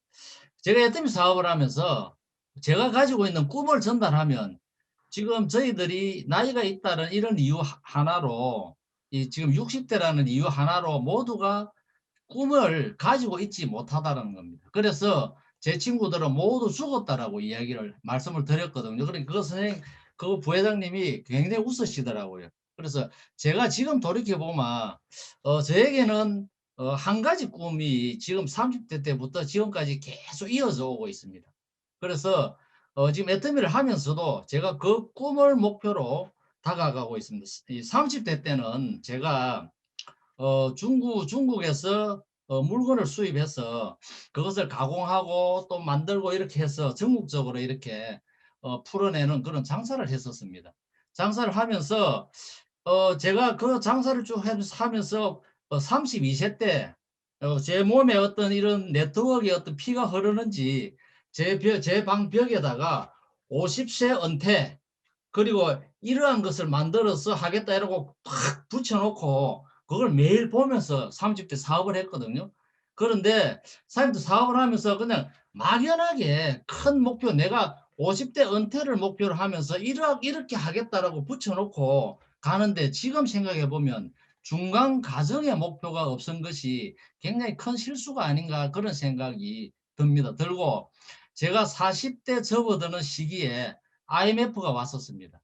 제가 애터미 사업을 하면서 제가 가지고 있는 꿈을 전달하면 지금 저희들이 나이가 있다는 이런 이유 하나로 지금 60대라는 이유 하나로 모두가 꿈을 가지고 있지 못하다는 겁니다. 그래서 제 친구들은 모두 죽었다라고 말씀을 드렸거든요. 그러니까 그 부회장님이 굉장히 웃으시더라고요. 그래서 제가 지금 돌이켜보면 저에게는 한 가지 꿈이 지금 30대 때부터 지금까지 계속 이어져 오고 있습니다. 그래서 지금 애터미를 하면서도 제가 그 꿈을 목표로 다가가고 있습니다. 30대 때는 제가 중국에서 물건을 수입해서 그것을 가공하고 또 만들고 이렇게 해서 전국적으로 이렇게 풀어내는 그런 장사를 했었습니다. 장사를 하면서 제가 그 장사를 쭉 하면서 32세 때 제 몸에 어떤 이런 네트워크의 어떤 피가 흐르는지 제 방 벽에다가 50세 은퇴 그리고 이러한 것을 만들어서 하겠다 이러고 팍 붙여놓고 그걸 매일 보면서 30대 사업을 했거든요. 그런데 30대 사업을 하면서 그냥 막연하게 큰 목표 내가 50대 은퇴를 목표로 하면서 이렇게 하겠다라고 붙여놓고 가는데 지금 생각해 보면 중간 과정의 목표가 없은 것이 굉장히 큰 실수가 아닌가 그런 생각이 듭니다. 들고 제가 40대 접어드는 시기에 IMF가 왔었습니다.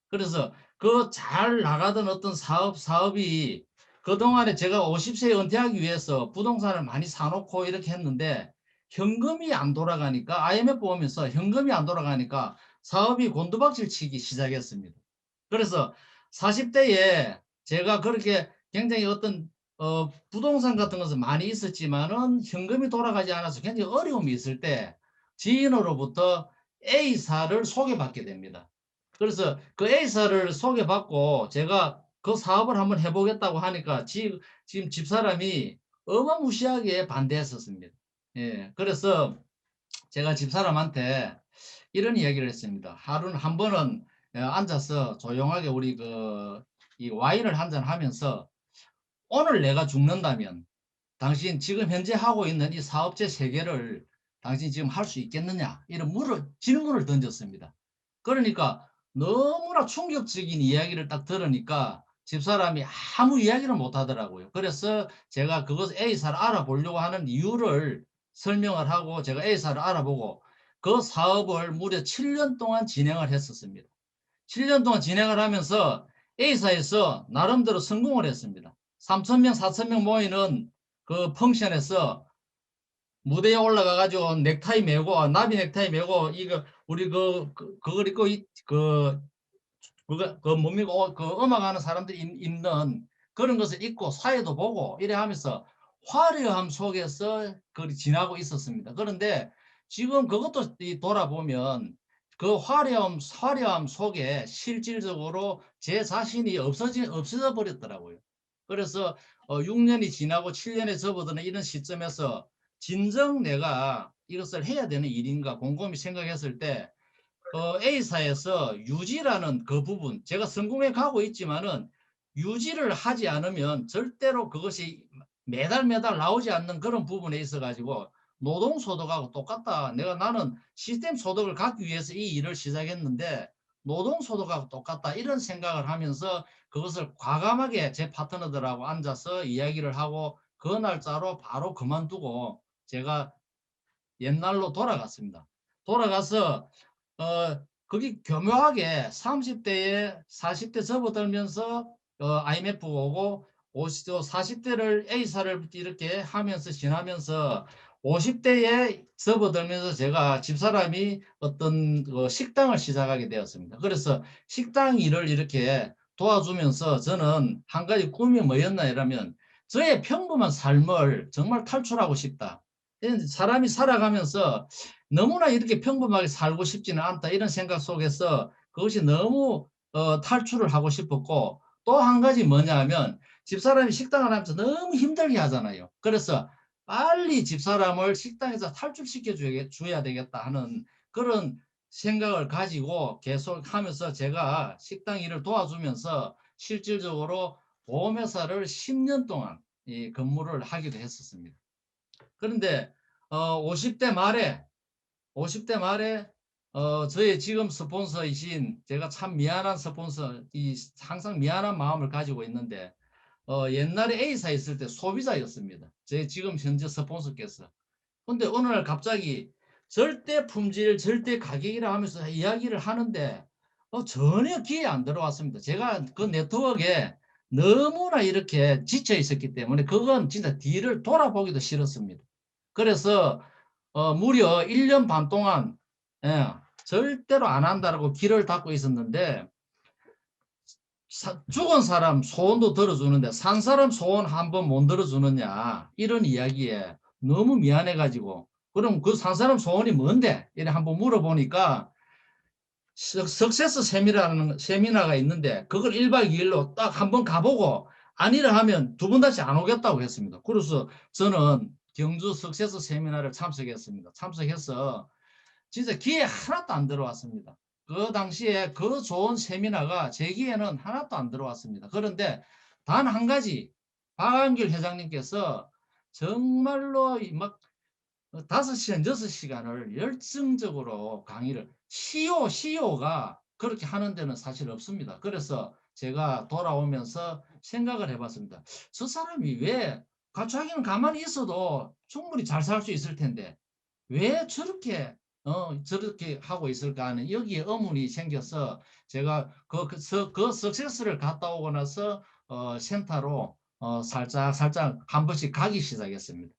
그래서 그 잘 나가던 어떤 사업이 그동안에 제가 50세에 은퇴하기 위해서 부동산을 많이 사놓고 이렇게 했는데 현금이 안 돌아가니까 IMF 오면서 현금이 안 돌아가니까 사업이 곤두박질 치기 시작했습니다. 그래서 40대에 제가 그렇게 굉장히 어떤 부동산 같은 것은 많이 있었지만은 현금이 돌아가지 않아서 굉장히 어려움이 있을 때 지인으로부터 A사를 소개받게 됩니다. 그래서 그 A사를 소개받고 제가 그 사업을 한번 해보겠다고 하니까 지금 집사람이 어마무시하게 반대했었습니다. 예, 그래서 제가 집사람한테 이런 이야기를 했습니다. 하루는 한 번은 앉아서 조용하게 우리 이 와인을 한잔 하면서 오늘 내가 죽는다면 당신 지금 현재 하고 있는 이 사업체 세 개를 당신 지금 할 수 있겠느냐 이런 질문을 던졌습니다. 그러니까 너무나 충격적인 이야기를 딱 들으니까 집사람이 아무 이야기를 못 하더라고요. 그래서 제가 그것 A사를 알아보려고 하는 이유를 설명을 하고 제가 A사를 알아보고 그 사업을 무려 7년 동안 진행을 했었습니다. 7년 동안 진행을 하면서 A사에서 나름대로 성공을 했습니다. 3,000명, 4,000명 모이는 그 펑션에서 무대에 올라가 가지고 넥타이 메고 나비 넥타이 메고 이거 우리 그걸 입고 뭡니까 그 음악하는 사람들이 입는 그런 것을 입고 사회도 보고 이래 하면서 화려함 속에서 지나고 있었습니다. 그런데 지금 그것도 돌아보면 그 화려함 속에 실질적으로 제 자신이 없어져 버렸더라고요. 그래서 6년이 지나고 7년에 접어드는 이런 시점에서 진정 내가 이것을 해야 되는 일인가 곰곰이 생각했을 때 A사에서 유지라는 그 부분 제가 성공해 가고 있지만은 유지를 하지 않으면 절대로 그것이 매달 나오지 않는 그런 부분에 있어 가지고 노동소득하고 똑같다. 나는 시스템 소득을 갖기 위해서 이 일을 시작했는데 노동소득하고 똑같다. 이런 생각을 하면서 그것을 과감하게 제 파트너들하고 앉아서 이야기를 하고 그 날짜로 바로 그만두고 제가 옛날로 돌아갔습니다. 돌아가서 그게 교묘하게 30대에 40대 접어들면서 IMF 오고 40대를 A사를 이렇게 하면서 지나면서 50대에 접어들면서 제가 집사람이 어떤 식당을 시작하게 되었습니다. 그래서 식당 일을 이렇게 도와주면서 저는 한 가지 꿈이 뭐였나 이러면 저의 평범한 삶을 정말 탈출하고 싶다. 사람이 살아가면서 너무나 이렇게 평범하게 살고 싶지는 않다 이런 생각 속에서 그것이 너무 탈출을 하고 싶었고 또 한 가지 뭐냐면 집사람이 식당을 하면서 너무 힘들게 하잖아요. 그래서 빨리 집사람을 식당에서 탈출시켜 줘야 되겠다 하는 그런 생각을 가지고 계속 하면서 제가 식당 일을 도와주면서 실질적으로 보험회사를 10년 동안 이 근무를 하기도 했었습니다. 그런데 50대 말에 저의 지금 스폰서이신 제가 참 미안한 스폰서, 항상 미안한 마음을 가지고 있는데 옛날에 A사 있을 때 소비자였습니다. 제 지금 현재 스폰서께서. 근데 어느 날 갑자기 절대 품질, 절대 가격이라 하면서 이야기를 하는데 전혀 귀에 안 들어왔습니다. 제가 그 네트워크에 너무나 이렇게 지쳐 있었기 때문에 그건 진짜 뒤를 돌아보기도 싫었습니다. 그래서 무려 1년 반 동안 절대로 안 한다고 길을 닫고 있었는데 죽은 사람 소원도 들어주는데 산 사람 소원 한번 못 들어주느냐 이런 이야기에 너무 미안해가지고 그럼 그 산 사람 소원이 뭔데? 이래 한번 물어보니까 석세스 세미나가 있는데 그걸 1박 2일로 딱 한번 가보고 아니라 하면 두 번 다시 안 오겠다고 했습니다. 그래서 저는 경주 석세스 세미나를 참석했습니다. 참석해서 진짜 귀에 하나도 안 들어왔습니다. 그 당시에 그 좋은 세미나가 제 귀에는 하나도 안 들어왔습니다. 그런데 단 한 가지 박한길 회장님께서 정말로 막 5시간, 6시간을 열정적으로 강의를 CEO가 그렇게 하는 데는 사실 없습니다. 그래서 제가 돌아오면서 생각을 해봤습니다. 저 사람이 왜 가출하기는 가만히 있어도 충분히 잘 살 수 있을 텐데 왜 저렇게 하고 있을까 하는 여기에 의문이 생겨서 제가 그 석세스를 갔다 오고 나서 센터로 살짝 한 번씩 가기 시작했습니다.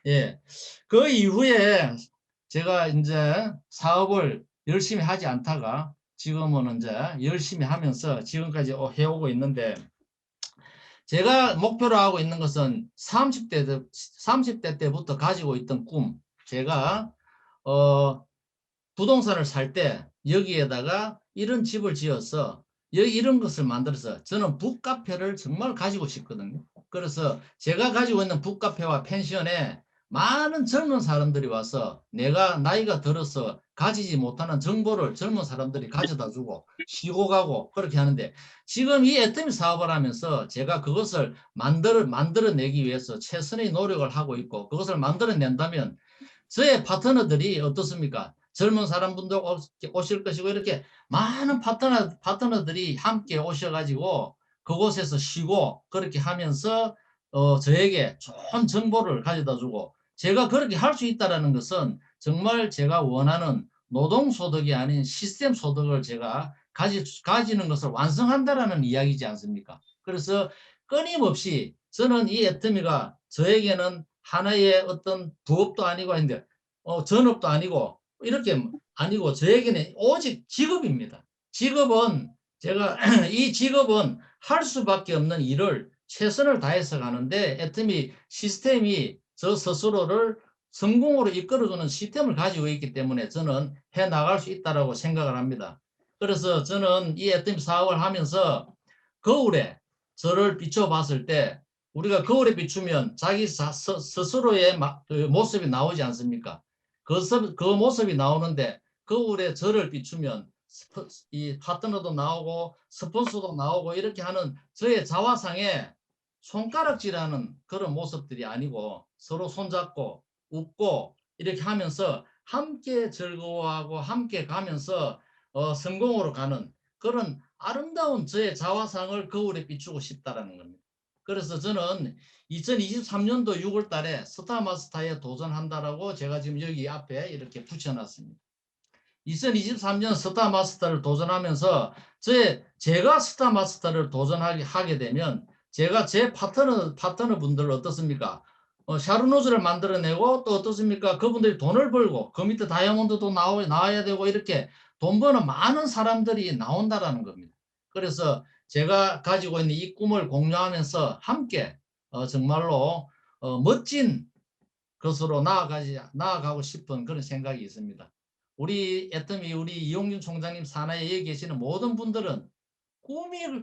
예, 그 이후에 제가 이제 사업을 열심히 하지 않다가 지금은 이제 열심히 하면서 지금까지 해오고 있는데 제가 목표로 하고 있는 것은 30대 때부터 가지고 있던 꿈. 제가 부동산을 살 때 여기에다가 이런 집을 지어서 이런 것을 만들어서 저는 북카페를 정말 가지고 싶거든요. 그래서 제가 가지고 있는 북카페와 펜션에 많은 젊은 사람들이 와서 내가 나이가 들어서 가지지 못하는 정보를 젊은 사람들이 가져다 주고 쉬고 가고 그렇게 하는데 지금 이 애터미 사업을 하면서 제가 그것을 만들어내기 위해서 최선의 노력을 하고 있고 그것을 만들어낸다면 저의 파트너들이 어떻습니까? 젊은 사람분도 오실 것이고 이렇게 많은 파트너들이 함께 오셔가지고 그곳에서 쉬고 그렇게 하면서 저에게 좋은 정보를 가져다 주고 제가 그렇게 할 수 있다는 것은 정말 제가 원하는 노동소득이 아닌 시스템 소득을 제가 가지는 것을 완성한다라는 이야기지 않습니까? 그래서 끊임없이 저는 이 애터미가 저에게는 하나의 어떤 부업도 아니고 했는데 전업도 아니고 이렇게 아니고 저에게는 오직 직업입니다. 직업은 제가 이 직업은 할 수밖에 없는 일을 최선을 다해서 가는데 애터미 시스템이 저 스스로를 성공으로 이끌어주는 시스템을 가지고 있기 때문에 저는 해나갈 수 있다고 생각을 합니다. 그래서 저는 이 애터미 사업을 하면서 거울에 저를 비춰봤을 때 우리가 거울에 비추면 자기 스스로의 모습이 나오지 않습니까? 그 모습이 나오는데 거울에 저를 비추면 이 파트너도 나오고 스폰서도 나오고 이렇게 하는 저의 자화상에 손가락질하는 그런 모습들이 아니고 서로 손잡고 웃고 이렇게 하면서 함께 즐거워하고 함께 가면서 성공으로 가는 그런 아름다운 저의 자화상을 거울에 비추고 싶다라는 겁니다. 그래서 저는 2023년도 6월 달에 스타마스터에 도전한다라고 제가 지금 여기 앞에 이렇게 붙여놨습니다. 2023년 스타마스터를 도전하면서 제가 스타마스터를 도전하게 되면 제가 제 파트너분들 어떻습니까? 샤르노즈를 만들어내고 또 어떻습니까? 그분들이 돈을 벌고 그 밑에 다이아몬드도 나와야 되고 이렇게 돈 버는 많은 사람들이 나온다라는 겁니다. 그래서 제가 가지고 있는 이 꿈을 공유하면서 함께 정말로 멋진 것으로 나아가고 싶은 그런 생각이 있습니다. 우리 애터미 우리 이용준 총장님 산하에 계시는 모든 분들은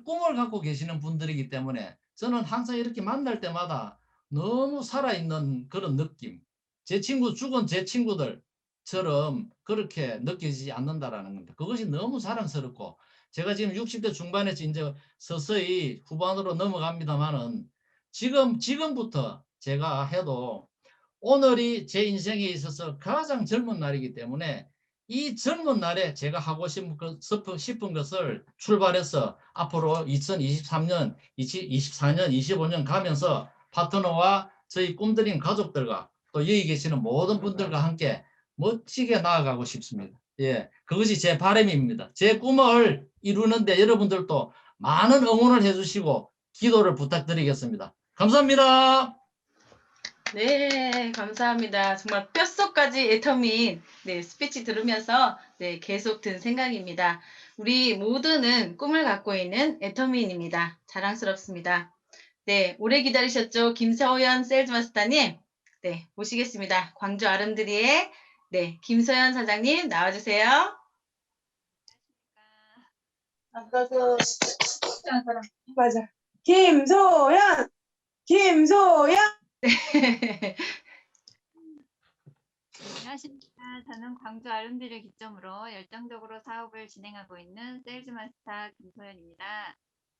꿈을 갖고 계시는 분들이기 때문에 저는 항상 이렇게 만날 때마다 너무 살아있는 그런 느낌. 제 친구, 죽은 제 친구들처럼 그렇게 느껴지지 않는다라는 겁니다. 그것이 너무 사랑스럽고, 제가 지금 60대 중반에서 이제 서서히 후반으로 넘어갑니다만은 지금부터 제가 해도 오늘이 제 인생에 있어서 가장 젊은 날이기 때문에 이 젊은 날에 제가 하고 싶은 것을 출발해서 앞으로 2023년, 24년, 25년 가면서 파트너와 저희 꿈들인 가족들과 또 여기 계시는 모든 분들과 함께 멋지게 나아가고 싶습니다. 예, 그것이 제 바람입니다. 제 꿈을 이루는데 여러분들도 많은 응원을 해주시고 기도를 부탁드리겠습니다. 감사합니다. 네, 감사합니다. 정말 뼛속까지 애터미 스피치 들으면서 계속 든 생각입니다. 우리 모두는 꿈을 갖고 있는 애터미인입니다. 자랑스럽습니다. 네, 오래 기다리셨죠? 김서연 세일즈마스터님. 네, 모시겠습니다. 광주 아름드리의 김서연 사장님 나와주세요. 아까 그 맞아. 김소연. 안녕하십니까. 저는 광주 아름드리를 기점으로 열정적으로 사업을 진행하고 있는 세일즈마스터 김소연입니다.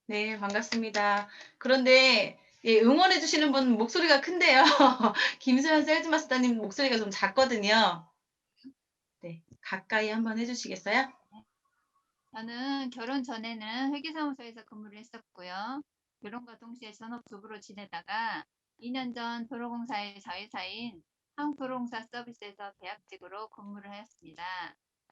네, 반갑습니다. 그런데 응원해 주시는 분 목소리가 큰데요. 김소연 세일즈마스터님 목소리가 좀 작거든요. 네, 가까이 한번 해주시겠어요? 저는 결혼 전에는 회계사무소에서 근무를 했었고요. 결혼과 동시에 전업주부로 지내다가 2년 전 도로공사의 자회사인 한국도로공사 서비스에서 계약직으로 근무를 하였습니다.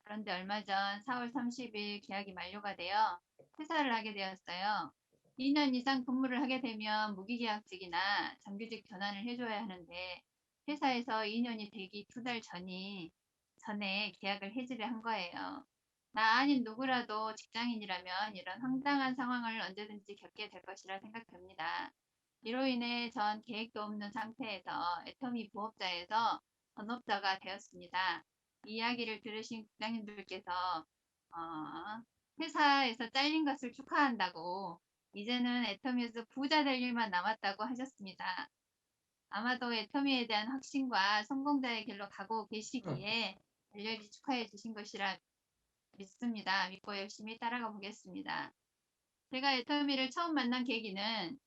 그런데 얼마 전 4월 30일 계약이 만료가 되어 퇴사를 하게 되었어요. 2년 이상 근무를 하게 되면 무기계약직이나 정규직 전환을 해줘야 하는데 회사에서 2년이 되기 2달 전에 계약을 해지를 한 거예요. 나 아닌 누구라도 직장인이라면 이런 황당한 상황을 언제든지 겪게 될 것이라 생각됩니다. 이로 인해 전 계획도 없는 상태에서 애터미 부업자에서 전업자가 되었습니다. 이 이야기를 들으신 국장님들께서 회사에서 잘린 것을 축하한다고 이제는 애터미에서 부자 될 일만 남았다고 하셨습니다. 아마도 애터미에 대한 확신과 성공자의 길로 가고 계시기에 열렬히 축하해 주신 것이라 믿습니다. 믿고 열심히 따라가 보겠습니다. 제가 애터미를 처음 만난 계기는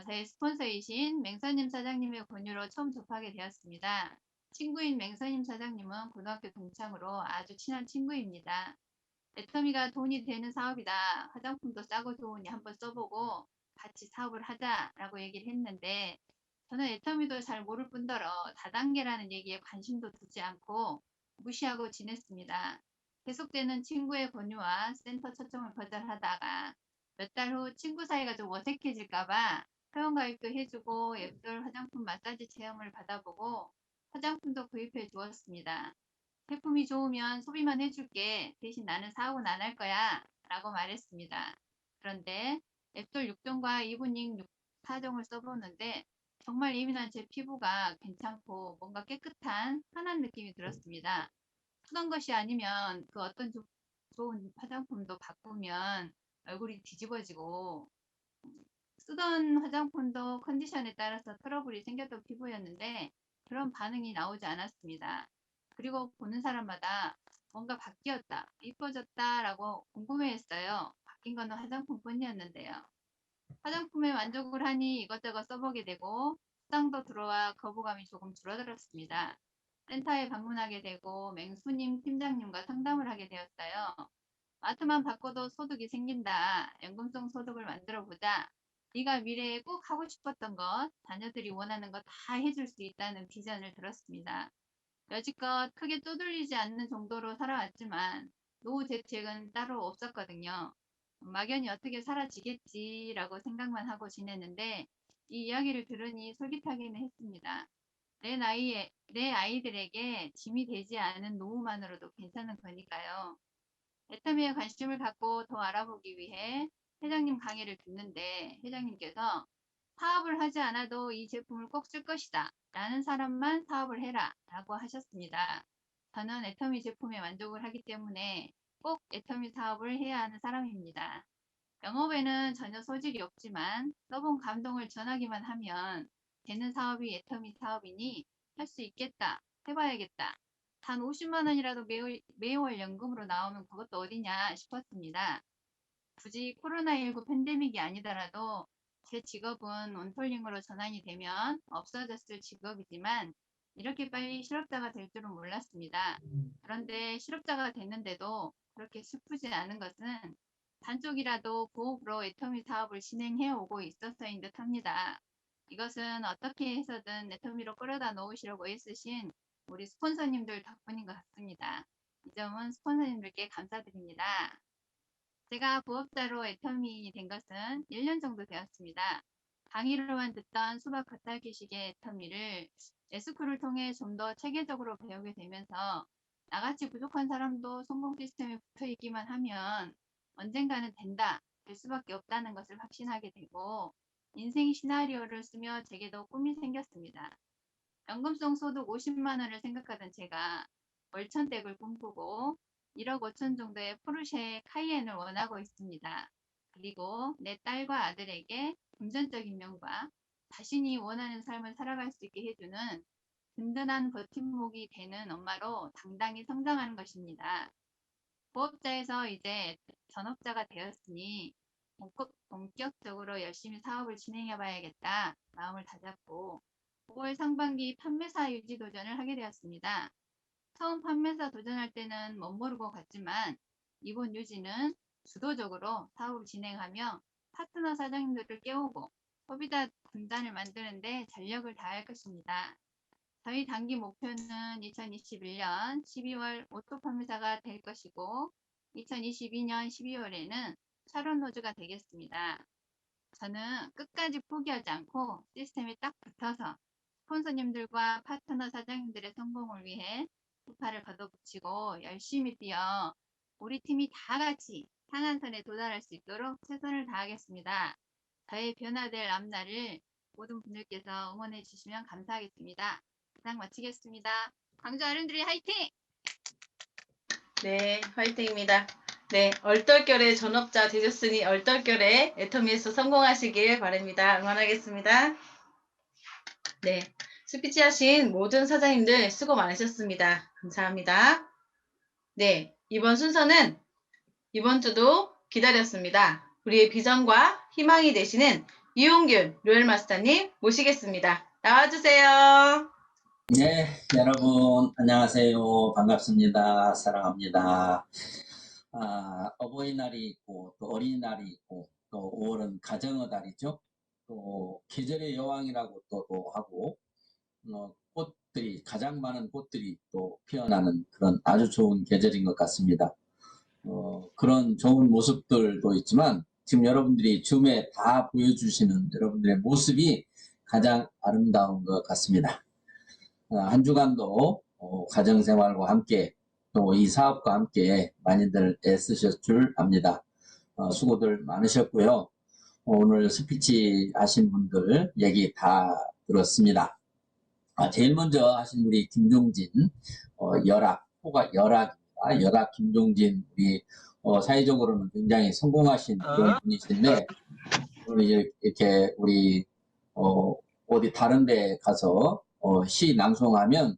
저희 스폰서이신 맹선임 사장님의 권유로 처음 접하게 되었습니다. 친구인 맹선임 사장님은 고등학교 동창으로 아주 친한 친구입니다. 애터미가 돈이 되는 사업이다. 화장품도 싸고 좋으니 한번 써보고 같이 사업을 하자라고 얘기를 했는데 저는 애터미도 잘 모를 뿐더러 다단계라는 얘기에 관심도 두지 않고 무시하고 지냈습니다. 계속되는 친구의 권유와 센터 초청을 거절하다가 몇 달 후 친구 사이가 좀 어색해질까봐 회원가입도 해주고 앱돌 화장품 마사지 체험을 받아보고 화장품도 구입해 주었습니다. 제품이 좋으면 소비만 해줄게. 대신 나는 사고는 안 할 거야. 라고 말했습니다. 그런데 앱돌 6종과 이브닝 4종을 써보는데 정말 예민한 제 피부가 괜찮고 뭔가 깨끗한 편한 느낌이 들었습니다. 쓰던 것이 아니면 그 어떤 좋은 화장품도 바꾸면 얼굴이 뒤집어지고 쓰던 화장품도 컨디션에 따라서 트러블이 생겼던 피부였는데 그런 반응이 나오지 않았습니다. 그리고 보는 사람마다 뭔가 바뀌었다, 이뻐졌다 라고 궁금해했어요. 바뀐 거는 화장품뿐이었는데요. 화장품에 만족을 하니 이것저것 써보게 되고 수당도 들어와 거부감이 조금 줄어들었습니다. 센터에 방문하게 되고 맹수님 팀장님과 상담을 하게 되었어요. 마트만 바꿔도 소득이 생긴다. 연금성 소득을 만들어보자. 네가 미래에 꼭 하고 싶었던 것, 자녀들이 원하는 거 다 해줄 수 있다는 비전을 들었습니다. 여지껏 크게 떠돌리지 않는 정도로 살아왔지만 노후 대책은 따로 없었거든요. 막연히 어떻게 사라지겠지라고 생각만 하고 지냈는데 이 이야기를 들으니 솔깃하기는 했습니다. 내 아이들에게 짐이 되지 않은 노후만으로도 괜찮은 거니까요. 애터미에 관심을 갖고 더 알아보기 위해 회장님 강의를 듣는데 회장님께서 사업을 하지 않아도 이 제품을 꼭 쓸 것이다 라는 사람만 사업을 해라 라고 하셨습니다. 저는 애터미 제품에 만족을 하기 때문에 꼭 애터미 사업을 해야 하는 사람입니다. 영업에는 전혀 소질이 없지만 써본 감동을 전하기만 하면 되는 사업이 애터미 사업이니 할 수 있겠다, 해봐야겠다. 단 50만 원이라도 매월 연금으로 나오면 그것도 어디냐 싶었습니다. 굳이 코로나19 팬데믹이 아니더라도 제 직업은 온톨링으로 전환이 되면 없어졌을 직업이지만 이렇게 빨리 실업자가 될 줄은 몰랐습니다. 그런데 실업자가 됐는데도 그렇게 슬프지 않은 것은 반쪽이라도 부업으로 애터미 사업을 진행해 오고 있어서인 듯 합니다. 이것은 어떻게 해서든 애터미로 끌어다 놓으시려고 애쓰신 우리 스폰서님들 덕분인 것 같습니다. 이 점은 스폰서님들께 감사드립니다. 제가 부업자로 애터미 된 것은 1년 정도 되었습니다. 강의로만 듣던 수박 겉핥기식의 애터미를 에스쿨을 통해 좀 더 체계적으로 배우게 되면서 나같이 부족한 사람도 성공 시스템에 붙어 있기만 하면 언젠가는 된다, 될 수밖에 없다는 것을 확신하게 되고 인생 시나리오를 쓰며 제게도 꿈이 생겼습니다. 연금성 소득 50만 원을 생각하던 제가 월천댁을 꿈꾸고 1억 5천 정도의 포르쉐 카이엔을 원하고 있습니다. 그리고 내 딸과 아들에게 금전적인 면과 자신이 원하는 삶을 살아갈 수 있게 해주는 든든한 버팀목이 되는 엄마로 당당히 성장하는 것입니다. 부업자에서 이제 전업자가 되었으니 본격적으로 열심히 사업을 진행해 봐야겠다 마음을 다잡고 5월 상반기 판매사 유지 도전을 하게 되었습니다. 처음 판매사 도전할 때는 멋모르고 갔지만 이번 유지는 주도적으로 사업을 진행하며 파트너 사장님들을 깨우고 소비자 군단을 만드는데 전력을 다할 것입니다. 저희 단기 목표는 2021년 12월 오토 판매사가 될 것이고 2022년 12월에는 샤론 로즈가 되겠습니다. 저는 끝까지 포기하지 않고 시스템에 딱 붙어서 스폰서님들과 파트너 사장님들의 성공을 위해 두 팔을 걷어붙이고 열심히 뛰어 우리 팀이 다 같이 상한선에 도달할 수 있도록 최선을 다하겠습니다. 저의 변화될 앞날을 모든 분들께서 응원해 주시면 감사하겠습니다. 이상 마치겠습니다. 광주 어른들이 화이팅! 네, 화이팅입니다. 네, 얼떨결에 전업자 되셨으니 얼떨결에 애터미에서 성공하시길 바랍니다. 응원하겠습니다. 네, 스피치 하신 모든 사장님들 수고 많으셨습니다. 감사합니다. 네, 이번 순서는 이번 주도 기다렸습니다. 우리의 비전과 희망이 되시는 이용균 로열마스터님 모시겠습니다. 나와주세요. 네, 여러분 안녕하세요. 반갑습니다. 사랑합니다. 어버이날이 있고 또 어린이날이 있고 또 5월은 가정의 달이죠. 또 계절의 여왕이라고 또 하고 꽃들이 가장 많은 꽃들이 또 피어나는 그런 아주 좋은 계절인 것 같습니다. 그런 좋은 모습들도 있지만 지금 여러분들이 줌에 다 보여주시는 여러분들의 모습이 가장 아름다운 것 같습니다. 한 주간도 가정생활과 함께 또 이 사업과 함께 많이들 애쓰셨을 줄 압니다. 수고들 많으셨고요. 오늘 스피치 하신 분들 얘기 다 들었습니다. 제일 먼저 하신 우리 김종진 호가 열악입니다. 열악 김종진 우리 사회적으로는 굉장히 성공하신 그런 분이신데 오늘 이렇게 우리 어디 다른 데 가서 시 낭송하면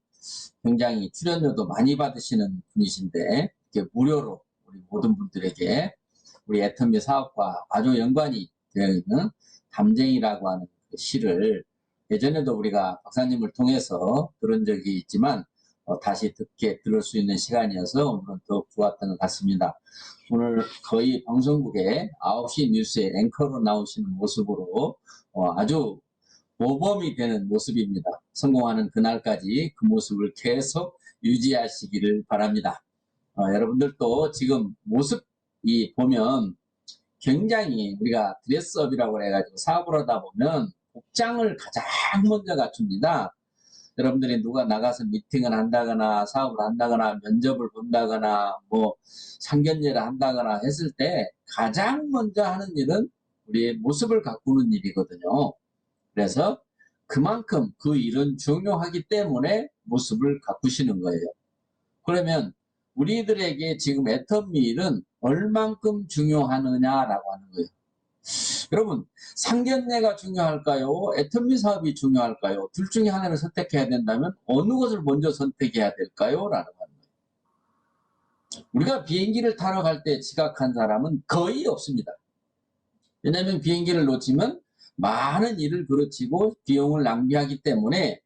굉장히 출연료도 많이 받으시는 분이신데 이렇게 무료로 우리 모든 분들에게 우리 애터미 사업과 아주 연관이 되어 있는 담쟁이라고 하는 그 시를 예전에도 우리가 박사님을 통해서 들은 적이 있지만 다시 들을 수 있는 시간이어서 오늘은 더욱 좋았던 것 같습니다. 오늘 거의 방송국에 9시 뉴스에 앵커로 나오시는 모습으로 아주 모범이 되는 모습입니다. 성공하는 그날까지 그 모습을 계속 유지하시기를 바랍니다. 여러분들도 지금 모습이 보면 굉장히 우리가 드레스업이라고 해가지고 사업을 하다 보면 복장을 가장 먼저 갖춥니다. 여러분들이 누가 나가서 미팅을 한다거나 사업을 한다거나 면접을 본다거나 뭐 상견례를 한다거나 했을 때 가장 먼저 하는 일은 우리의 모습을 가꾸는 일이거든요. 그래서 그만큼 그 일은 중요하기 때문에 모습을 가꾸시는 거예요. 그러면 우리들에게 지금 애터미일은 얼만큼 중요하느냐라고 하는 거예요. 여러분, 상견례가 중요할까요? 애터미 사업이 중요할까요? 둘 중에 하나를 선택해야 된다면 어느 것을 먼저 선택해야 될까요? 라는 거예요. 우리가 비행기를 타러 갈 때 지각한 사람은 거의 없습니다. 왜냐하면 비행기를 놓치면 많은 일을 그르치고 비용을 낭비하기 때문에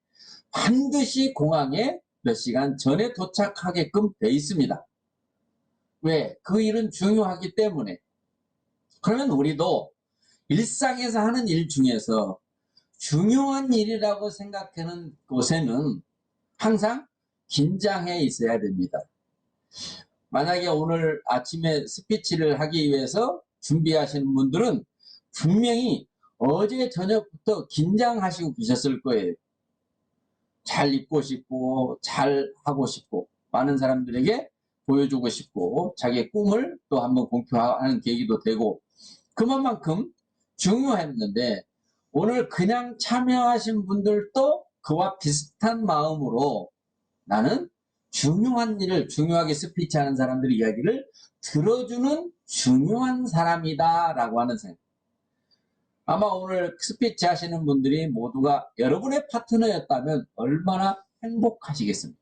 반드시 공항에 몇 시간 전에 도착하게끔 돼 있습니다. 왜? 그 일은 중요하기 때문에. 그러면 우리도 일상에서 하는 일 중에서 중요한 일이라고 생각하는 곳에는 항상 긴장해 있어야 됩니다. 만약에 오늘 아침에 스피치를 하기 위해서 준비하시는 분들은 분명히 어제 저녁부터 긴장하시고 계셨을 거예요. 잘 입고 싶고 잘 하고 싶고 많은 사람들에게 보여주고 싶고 자기의 꿈을 또 한번 공표하는 계기도 되고 그만큼 중요했는데 오늘 그냥 참여하신 분들도 그와 비슷한 마음으로 나는 중요한 일을 중요하게 스피치하는 사람들의 이야기를 들어주는 중요한 사람이다 라고 하는 생각. 아마 오늘 스피치 하시는 분들이 모두가 여러분의 파트너였다면 얼마나 행복하시겠습니까?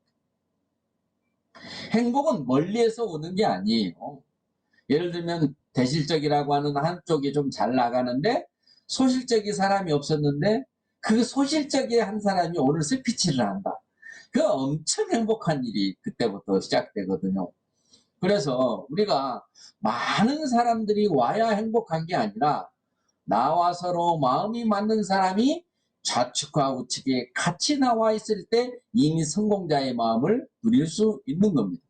행복은 멀리에서 오는 게 아니에요. 예를 들면 대실적이라고 하는 한쪽이 좀 잘 나가는데 소실적인 사람이 없었는데 그 소실적인 한 사람이 오늘 스피치를 한다. 그 엄청 행복한 일이 그때부터 시작되거든요. 그래서 우리가 많은 사람들이 와야 행복한 게 아니라 나와 서로 마음이 맞는 사람이 좌측과 우측에 같이 나와 있을 때 이미 성공자의 마음을 누릴 수 있는 겁니다.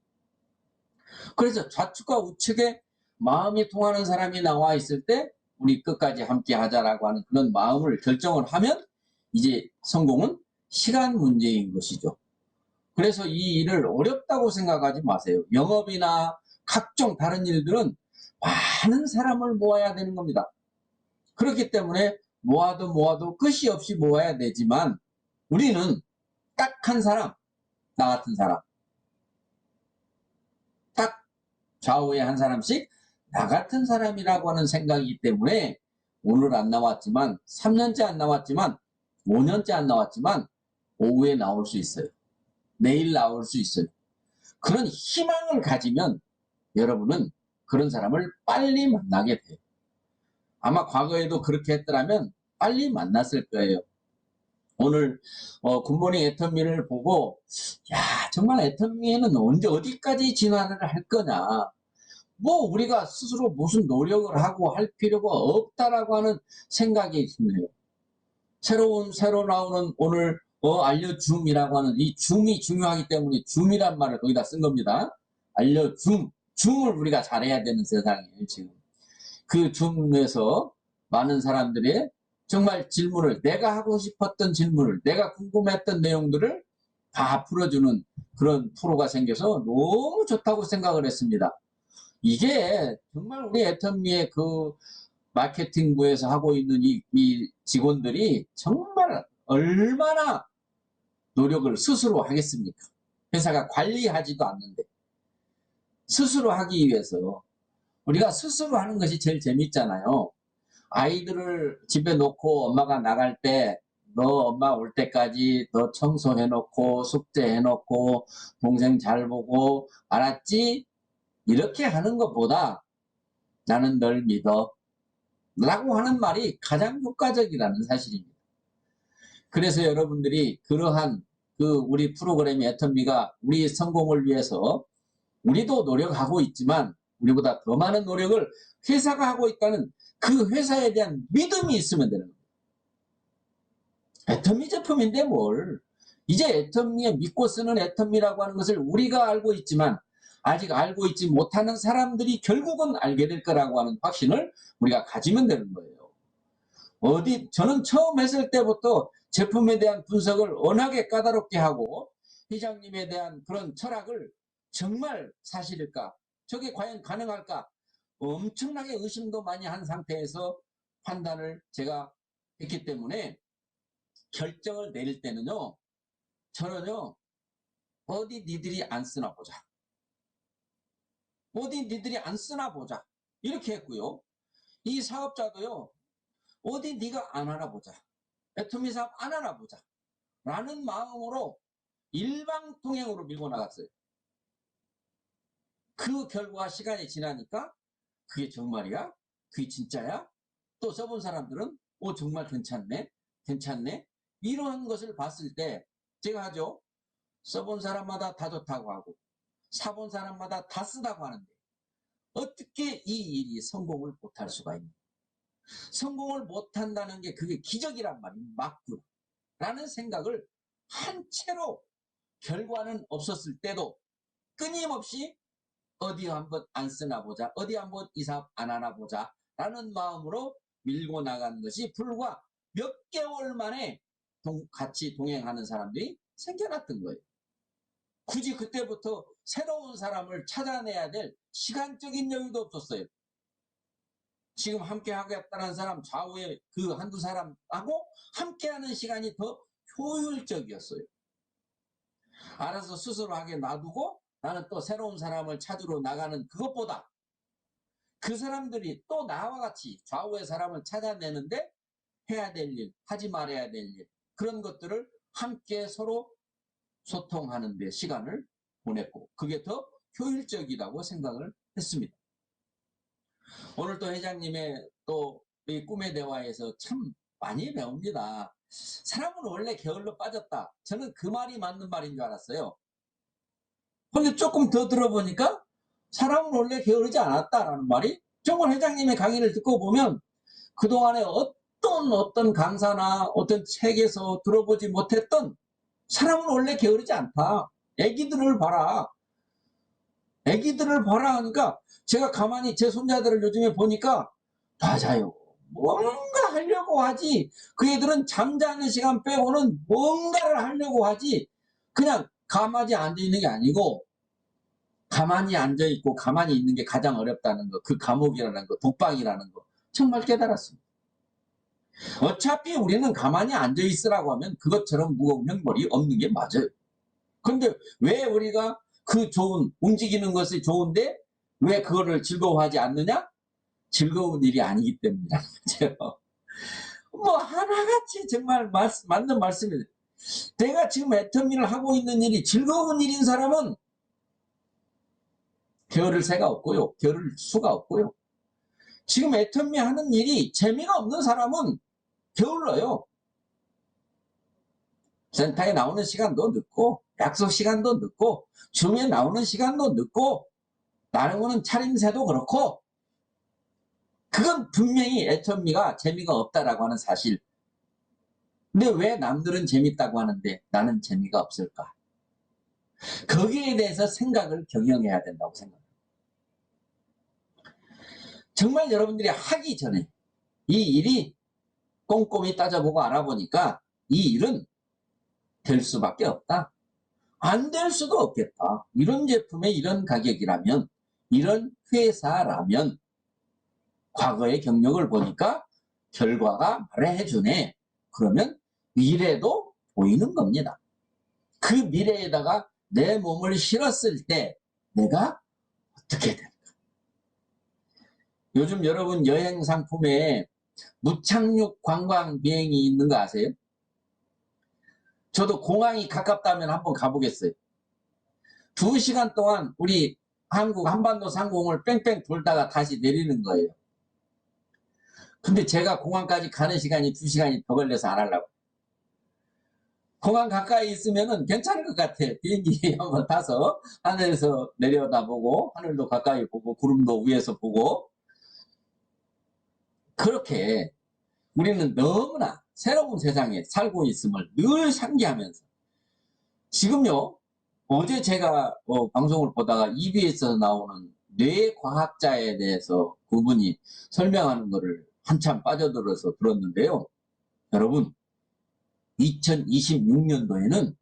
그래서 좌측과 우측에 마음이 통하는 사람이 나와 있을 때 우리 끝까지 함께 하자라고 하는 그런 마음을 결정을 하면 이제 성공은 시간 문제인 것이죠. 그래서 이 일을 어렵다고 생각하지 마세요. 영업이나 각종 다른 일들은 많은 사람을 모아야 되는 겁니다. 그렇기 때문에 모아도 끝이 없이 모아야 되지만 우리는 딱 한 사람, 나 같은 사람, 딱 좌우에 한 사람씩 나 같은 사람이라고 하는 생각이기 때문에 오늘 안 나왔지만 3년째 안 나왔지만 5년째 안 나왔지만 오후에 나올 수 있어요. 내일 나올 수 있어요. 그런 희망을 가지면 여러분은 그런 사람을 빨리 만나게 돼요. 아마 과거에도 그렇게 했더라면 빨리 만났을 거예요. 오늘 굿모닝 애터미를 보고 야 정말 애터미에는 언제 어디까지 진화를 할 거냐. 뭐 우리가 스스로 무슨 노력을 하고 할 필요가 없다라고 하는 생각이 드네요. 새로 나오는 오늘 알려줌이라고 하는 이 줌이 중요하기 때문에 줌이란 말을 거기다 쓴 겁니다. 줌을 우리가 잘해야 되는 세상이에요 지금. 그 줌에서 많은 사람들이 정말 질문을 내가 하고 싶었던 질문을 내가 궁금했던 내용들을 다 풀어주는 그런 프로가 생겨서 너무 좋다고 생각을 했습니다. 이게 정말 우리 애터미의 그 마케팅부에서 하고 있는 이 직원들이 정말 얼마나 노력을 스스로 하겠습니까? 회사가 관리하지도 않는데 스스로 하기 위해서 우리가 스스로 하는 것이 제일 재밌잖아요. 아이들을 집에 놓고 엄마가 나갈 때 너 엄마 올 때까지 너 청소해놓고 숙제해놓고 동생 잘 보고 알았지? 이렇게 하는 것보다 나는 널 믿어 라고 하는 말이 가장 효과적이라는 사실입니다. 그래서 여러분들이 그러한 우리 프로그램 애터미가 우리 성공을 위해서 우리도 노력하고 있지만 우리보다 더 많은 노력을 회사가 하고 있다는 그 회사에 대한 믿음이 있으면 되는 겁니다. 애터미 제품인데 뭘. 이제 애터미에 믿고 쓰는 애터미라고 하는 것을 우리가 알고 있지만 아직 알고 있지 못하는 사람들이 결국은 알게 될 거라고 하는 확신을 우리가 가지면 되는 거예요. 저는 처음 했을 때부터 제품에 대한 분석을 워낙에 까다롭게 하고 회장님에 대한 그런 철학을 정말 사실일까? 저게 과연 가능할까? 엄청나게 의심도 많이 한 상태에서 판단을 제가 했기 때문에 결정을 내릴 때는요. 저는요. 어디 니들이 안 쓰나 보자. 어디 니들이 안 쓰나 보자. 이렇게 했고요. 이 사업자도요. 어디 네가 안 알아보자. 애터미 사업 안 알아보자. 라는 마음으로 일방통행으로 밀고 나갔어요. 그 결과 시간이 지나니까 그게 정말이야? 그게 진짜야? 또 써본 사람들은 정말 괜찮네? 괜찮네? 이런 것을 봤을 때 제가 하죠. 써본 사람마다 다 좋다고 하고 사본 사람마다 다 쓰다고 하는데 어떻게 이 일이 성공을 못할 수가 있냐. 성공을 못한다는 게 그게 기적이란 말이에요. 맞구나. 라는 생각을 한 채로 결과는 없었을 때도 끊임없이 어디 한번 안 쓰나 보자. 어디 한번 이 사업 안 하나 보자. 라는 마음으로 밀고 나간 것이 불과 몇 개월 만에 같이 동행하는 사람들이 생겨났던 거예요. 굳이 그때부터 새로운 사람을 찾아내야 될 시간적인 여유도 없었어요. 지금 함께 하겠다는 사람 좌우에 그 한두 사람하고 함께하는 시간이 더 효율적이었어요. 알아서 스스로 하게 놔두고 나는 또 새로운 사람을 찾으러 나가는 그것보다 그 사람들이 또 나와 같이 좌우의 사람을 찾아내는데 해야 될 일, 하지 말아야 될 일, 그런 것들을 함께 서로 소통하는 데 시간을 보냈고 그게 더 효율적이라고 생각을 했습니다. 오늘 또 회장님의 또 이 꿈의 대화에서 참 많이 배웁니다. 사람은 원래 게을러 빠졌다. 저는 그 말이 맞는 말인 줄 알았어요. 근데 조금 더 들어보니까 사람은 원래 게으르지 않았다라는 말이 정말 회장님의 강의를 듣고 보면 그동안에 어떤 강사나 어떤 책에서 들어보지 못했던 사람은 원래 게으르지 않다. 애기들을 봐라. 애기들을 봐라 하니까 제가 가만히 제 손자들을 요즘에 보니까 맞아요. 뭔가 하려고 하지. 그 애들은 잠자는 시간 빼고는 뭔가를 하려고 하지. 그냥 가만히 앉아있는 게 아니고 가만히 앉아있고 가만히 있는 게 가장 어렵다는 거. 그 감옥이라는 거, 독방이라는 거. 정말 깨달았습니다. 어차피 우리는 가만히 앉아있으라고 하면 그것처럼 무거운 형벌이 없는 게 맞아요. 그런데 왜 우리가 그 좋은 움직이는 것이 좋은데 왜 그거를 즐거워하지 않느냐? 즐거운 일이 아니기 때문이라는 거죠. 뭐 하나같이 정말 맞는 말씀이에요. 내가 지금 애터미를 하고 있는 일이 즐거운 일인 사람은 게으를 새가 없고요. 게으를 수가 없고요. 지금 애터미 하는 일이 재미가 없는 사람은 게을러요. 센터에 나오는 시간도 늦고 약속 시간도 늦고 줌에 나오는 시간도 늦고 나르고는 차림새도 그렇고 그건 분명히 애터미가 재미가 없다라고 하는 사실. 근데 왜 남들은 재밌다고 하는데 나는 재미가 없을까? 거기에 대해서 생각을 경영해야 된다고 생각합니다. 정말 여러분들이 하기 전에 이 일이 꼼꼼히 따져보고 알아보니까 이 일은 될 수밖에 없다. 안 될 수도 없겠다. 이런 제품에 이런 가격이라면 이런 회사라면 과거의 경력을 보니까 결과가 말해주네. 그러면 미래도 보이는 겁니다. 그 미래에다가 내 몸을 실었을 때 내가 어떻게 될까? 요즘 여러분 여행 상품에 무착륙 관광 비행이 있는 거 아세요? 저도 공항이 가깝다면 한번 가보겠어요. 2시간 동안 우리 한국 한반도 상공을 뺑뺑 돌다가 다시 내리는 거예요. 근데 제가 공항까지 가는 시간이 2시간이 더 걸려서 안 하려고. 공항 가까이 있으면은 괜찮을 것 같아. 비행기 한번 타서 하늘에서 내려다보고 하늘도 가까이 보고 구름도 위에서 보고. 그렇게 우리는 너무나 새로운 세상에 살고 있음을 늘 상기하면서 지금요, 어제 제가 방송을 보다가 EBS에서 나오는 뇌과학자에 대해서 그분이 설명하는 거를 한참 빠져들어서 들었는데요. 여러분, 2026년도에는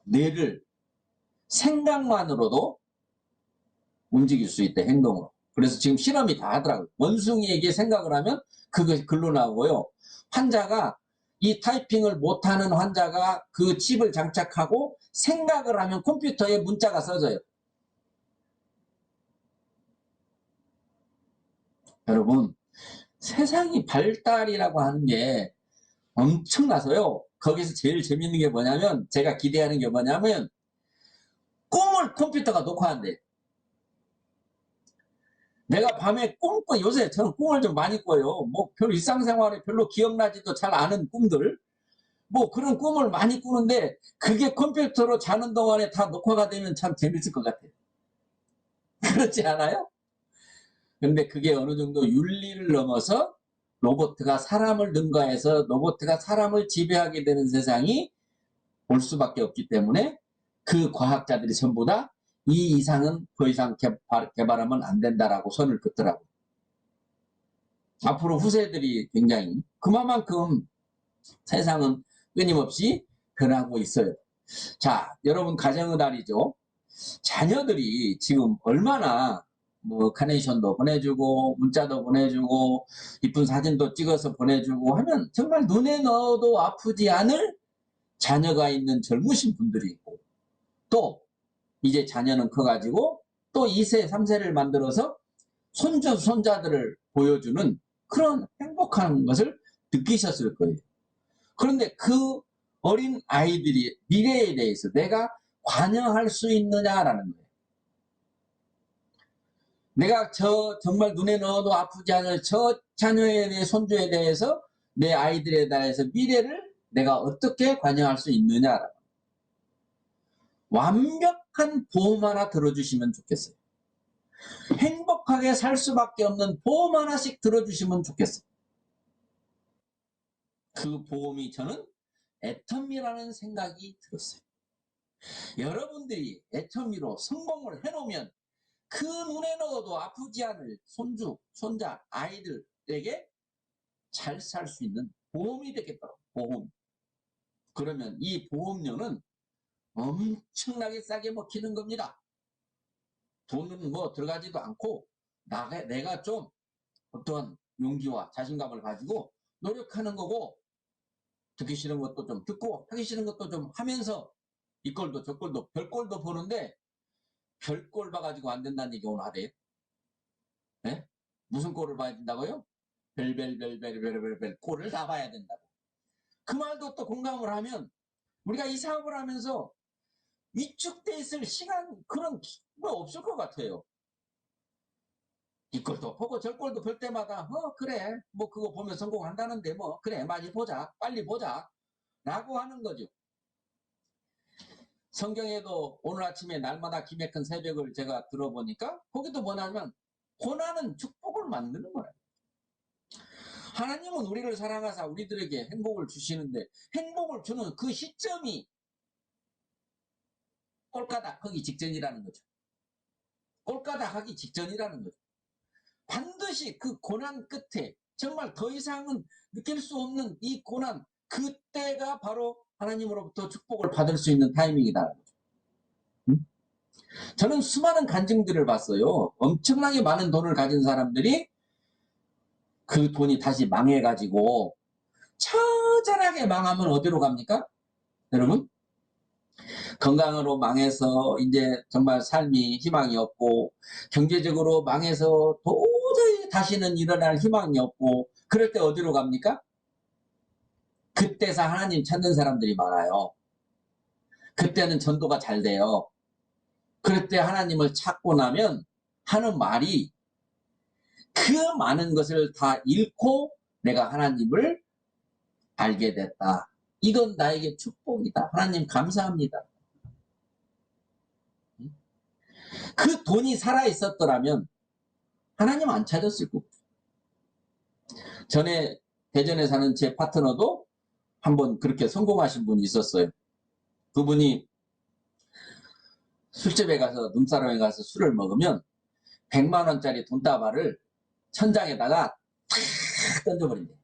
뇌를 생각만으로도 움직일 수 있다, 행동으로. 그래서 지금 실험이 다 하더라고요. 원숭이에게 생각을 하면 그게 글로 나오고요. 환자가 이 타이핑을 못하는 환자가 그 칩을 장착하고 생각을 하면 컴퓨터에 문자가 써져요. 여러분, 세상이 발달이라고 하는 게 엄청나서요. 거기서 제일 재밌는 게 뭐냐면, 제가 기대하는 게 뭐냐면, 꿈을 컴퓨터가 녹화한대. 내가 밤에 요새 저는 꿈을 좀 많이 꿔요. 뭐 별 일상생활에 별로 기억나지도 잘 않은 꿈들. 뭐 그런 꿈을 많이 꾸는데, 그게 컴퓨터로 자는 동안에 다 녹화가 되면 참 재밌을 것 같아요. 그렇지 않아요? 근데 그게 어느 정도 윤리를 넘어서 로봇가 사람을 능가해서 로봇가 사람을 지배하게 되는 세상이 올 수밖에 없기 때문에 그 과학자들이 전부 다 이 이상은 더 이상 개발하면 안 된다라고 선을 긋더라고요. 앞으로 후세들이 굉장히 그만큼 세상은 끊임없이 변하고 있어요. 자, 여러분 가정의 달이죠. 자녀들이 지금 얼마나 뭐 카네이션도 보내주고 문자도 보내주고 이쁜 사진도 찍어서 보내주고 하면 정말 눈에 넣어도 아프지 않을 자녀가 있는 젊으신 분들이 있고, 또 이제 자녀는 커가지고 또 2세, 3세를 만들어서 손주, 손자들을 보여주는 그런 행복한 것을 느끼셨을 거예요. 그런데 그 어린 아이들이 미래에 대해서 내가 관여할 수 있느냐라는 거예요. 내가 정말 눈에 넣어도 아프지 않을 저 자녀에 대해, 손주에 대해서, 내 아이들에 대해서 미래를 내가 어떻게 관여할 수 있느냐라는 거예요. 완벽한 보험 하나 들어주시면 좋겠어요. 행복하게 살 수밖에 없는 보험 하나씩 들어주시면 좋겠어요. 그 보험이 저는 애터미라는 생각이 들었어요. 여러분들이 애터미로 성공을 해놓으면 그 눈에 넣어도 아프지 않을 손주, 손자, 아이들에게 잘 살 수 있는 보험이 되겠더라고요. 보험. 그러면 이 보험료는 엄청나게 싸게 먹히는 겁니다. 돈은 뭐 들어가지도 않고 내가 좀 어떤 용기와 자신감을 가지고 노력하는 거고, 듣기 싫은 것도 좀 듣고 하기 싫은 것도 좀 하면서 이 꼴도 저 꼴도 별꼴도 보는데, 별꼴 봐가지고 안 된다는 얘기 오늘 하래요. 네? 무슨 꼴을 봐야 된다고요? 별별별별별별 꼴을 다 봐야 된다고. 그 말도 또 공감을 하면 우리가 이 사업을 하면서 위축돼 있을 시간 그런 뭐 없을 것 같아요. 이 꼴도 보고 저 꼴도 볼 때마다 그래 뭐 그거 보면 성공한다는데 뭐 그래 많이 보자 빨리 보자 라고 하는 거죠. 성경에도 오늘 아침에 날마다 기맥한 새벽을 제가 들어보니까 거기도 뭐냐면 고난은 축복을 만드는 거예요. 하나님은 우리를 사랑하사 우리들에게 행복을 주시는데, 행복을 주는 그 시점이 꼴까닥 하기 직전이라는 거죠. 꼴까닥 하기 직전이라는 거죠. 반드시 그 고난 끝에 정말 더 이상은 느낄 수 없는 이 고난, 그때가 바로 하나님으로부터 축복을 받을 수 있는 타이밍이다라는 거죠. 저는 수많은 간증들을 봤어요. 엄청나게 많은 돈을 가진 사람들이 그 돈이 다시 망해가지고 처절하게 망하면 어디로 갑니까? 여러분? 건강으로 망해서 이제 정말 삶이 희망이 없고, 경제적으로 망해서 도저히 다시는 일어날 희망이 없고, 그럴 때 어디로 갑니까? 그때서 하나님 찾는 사람들이 많아요. 그때는 전도가 잘 돼요. 그럴 때 하나님을 찾고 나면 하는 말이, 그 많은 것을 다 잃고 내가 하나님을 알게 됐다. 이건 나에게 축복이다. 하나님 감사합니다. 그 돈이 살아있었더라면 하나님 안 찾았을 거고. 전에 대전에 사는 제 파트너도 한번 그렇게 성공하신 분이 있었어요. 그분이 술집에 가서, 눈사람에 가서 술을 먹으면 100만 원짜리 돈다발을 천장에다가 탁 던져버린대.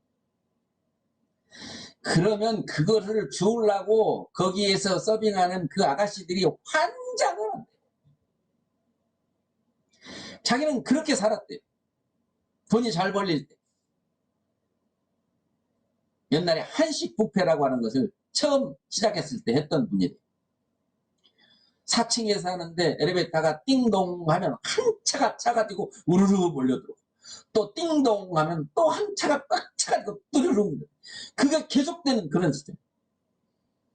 그러면 그거를 주우려고 거기에서 서빙하는 그 아가씨들이 환장을 한대. 자기는 그렇게 살았대. 돈이 잘 벌릴 때. 옛날에 한식 뷔페라고 하는 것을 처음 시작했을 때 했던 분이래. 4층에 사는데 엘리베이터가 띵동 하면 한 차가 차가지고 우르르 몰려들어. 또 띵동 하면 또 한 차가 꽉 차가지고 뚜루룽. 그게 계속되는 그런 시스템.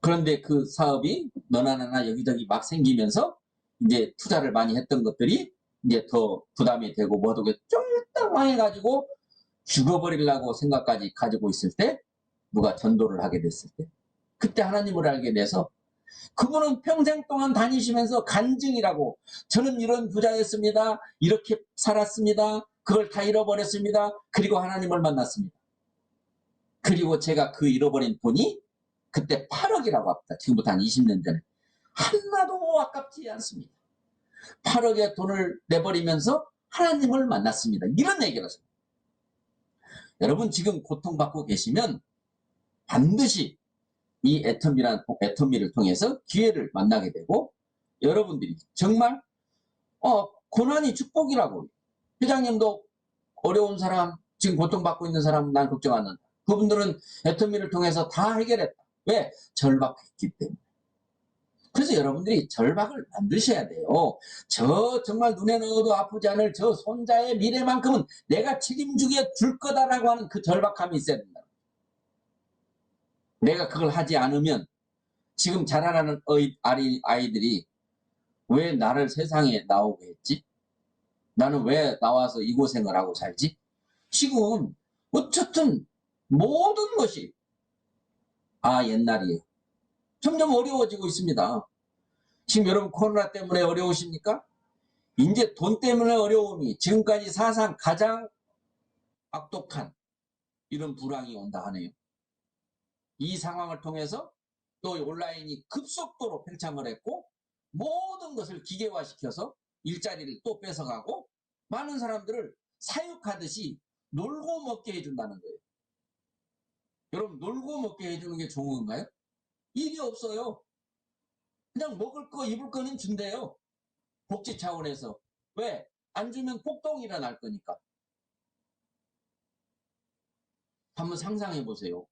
그런데 그 사업이 너나나나 여기저기 막 생기면서 이제 투자를 많이 했던 것들이 이제 더 부담이 되고 뭐도 쫄딱 망해가지고 죽어버리려고 생각까지 가지고 있을 때 누가 전도를 하게 됐을 때 그때 하나님을 알게 돼서 그분은 평생 동안 다니시면서 간증이라고 저는 이런 부자였습니다. 이렇게 살았습니다. 그걸 다 잃어버렸습니다. 그리고 하나님을 만났습니다. 그리고 제가 그 잃어버린 돈이 그때 8억이라고 합니다. 지금부터 한 20년 전에. 하나도 아깝지 않습니다. 8억의 돈을 내버리면서 하나님을 만났습니다. 이런 얘기를 하십니다. 여러분 지금 고통받고 계시면 반드시 이 애터미를 통해서 기회를 만나게 되고 여러분들이 정말 고난이 축복이라고. 회장님도 어려운 사람, 지금 고통받고 있는 사람 난 걱정 안 한다. 그분들은 애터미를 통해서 다 해결했다. 왜? 절박했기 때문에. 그래서 여러분들이 절박을 만드셔야 돼요. 저 정말 눈에 넣어도 아프지 않을 저 손자의 미래만큼은 내가 책임지게 줄 거다라고 하는 그 절박함이 있어야 된다. 내가 그걸 하지 않으면 지금 자라나는 아이들이 왜 나를 세상에 나오게 했지? 나는 왜 나와서 이 고생을 하고 살지? 지금 어쨌든 모든 것이 옛날이에요. 점점 어려워지고 있습니다. 지금 여러분 코로나 때문에 어려우십니까? 이제 돈 때문에 어려움이 지금까지 사상 가장 악독한 이런 불황이 온다 하네요. 이 상황을 통해서 또 온라인이 급속도로 팽창을 했고 모든 것을 기계화시켜서 일자리를 또 뺏어가고 많은 사람들을 사육하듯이 놀고 먹게 해준다는 거예요. 여러분 놀고 먹게 해주는 게 좋은 건가요? 일이 없어요. 그냥 먹을 거 입을 거는 준대요. 복지 차원에서. 왜? 안 주면 폭동이 일어날 거니까. 한번 상상해 보세요.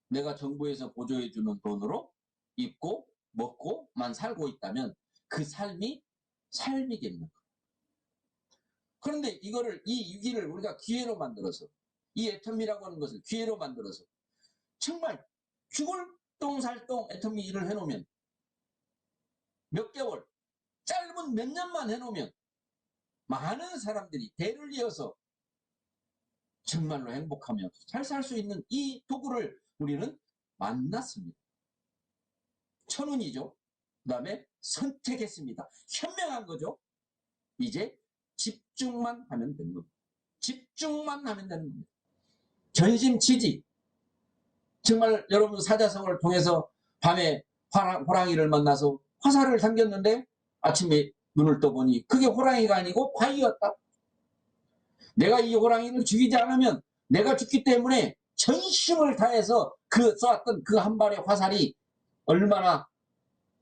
내가 정부에서 보조해 주는 돈으로 입고 먹고만 살고 있다면 그 삶이 삶이겠는가? 그런데 이거를 이 위기를 우리가 기회로 만들어서 이 애터미라고 하는 것을 기회로 만들어서 정말 죽을 똥살똥 애터미 일을 해놓으면 몇 개월 짧은 몇 년만 해놓으면 많은 사람들이 대를 이어서 정말로 행복하며 잘 살 수 있는 이 도구를 우리는 만났습니다. 천운이죠. 그 다음에 선택했습니다. 현명한 거죠. 이제 집중만 하면 되는 겁니다. 집중만 하면 되는 겁니다. 전심치지. 정말 여러분 사자성어를 통해서 밤에 호랑이를 만나서 화살을 당겼는데 아침에 눈을 떠보니 그게 호랑이가 아니고 바위였다. 내가 이 호랑이를 죽이지 않으면 내가 죽기 때문에 전심을 다해서 쏘았던 그 한 발의 화살이 얼마나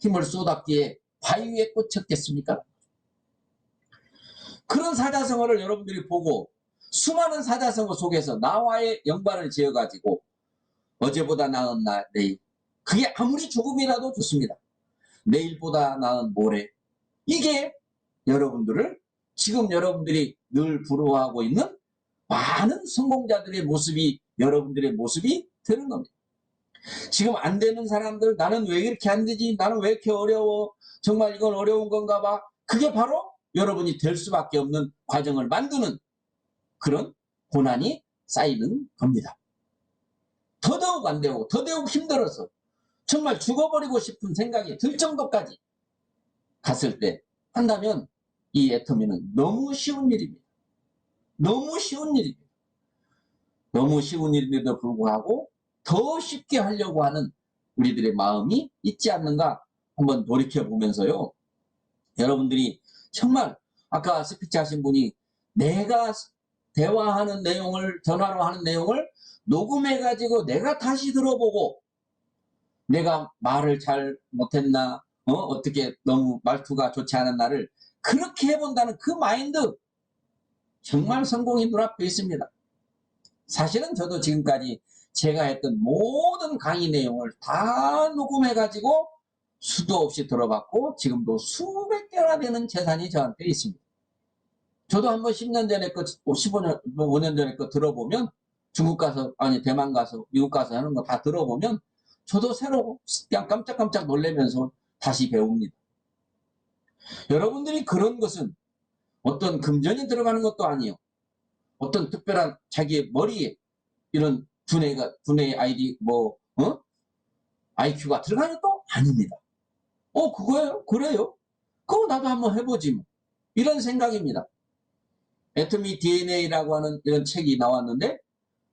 힘을 쏟았기에 바위에 꽂혔겠습니까? 그런 사자성어를 여러분들이 보고 수많은 사자성어 속에서 나와의 연관을 지어가지고 어제보다 나은 내일, 그게 아무리 조금이라도 좋습니다. 내일보다 나은 모레, 이게 여러분들을 지금 여러분들이 늘 부러워하고 있는 많은 성공자들의 모습이 여러분들의 모습이 되는 겁니다. 지금 안 되는 사람들, 나는 왜 이렇게 안 되지? 나는 왜 이렇게 어려워? 정말 이건 어려운 건가 봐. 그게 바로 여러분이 될 수밖에 없는 과정을 만드는 그런 고난이 쌓이는 겁니다. 더더욱 안 되고 더더욱 힘들어서 정말 죽어버리고 싶은 생각이 들 정도까지 갔을 때 한다면 이 애터미는 너무 쉬운 일입니다. 너무 쉬운 일입니다. 너무 쉬운 일임에도 불구하고 더 쉽게 하려고 하는 우리들의 마음이 있지 않는가 한번 돌이켜보면서요. 여러분들이 정말 아까 스피치 하신 분이 내가 대화하는 내용을, 전화로 하는 내용을 녹음해가지고 내가 다시 들어보고 내가 말을 잘 못했나, 어떻게 너무 말투가 좋지 않은 나를 그렇게 해본다는 그 마인드, 정말 성공이 눈앞에 있습니다. 사실은 저도 지금까지 제가 했던 모든 강의 내용을 다 녹음해가지고 수도 없이 들어봤고 지금도 수백 개나 되는 재산이 저한테 있습니다. 저도 한번 10년 전에 거, 15년, 5년 전에 거 들어보면 중국 가서, 아니, 대만 가서, 미국 가서 하는 거 다 들어보면 저도 새로 그냥 깜짝깜짝 놀라면서 다시 배웁니다. 여러분들이 그런 것은 어떤 금전이 들어가는 것도 아니에요. 어떤 특별한 자기의 머리에 이런 두뇌의 IQ가 들어가는 것도 아닙니다. 그거예요? 그래요? 그거 나도 한번 해보지 뭐. 이런 생각입니다. 애터미 DNA라고 하는 이런 책이 나왔는데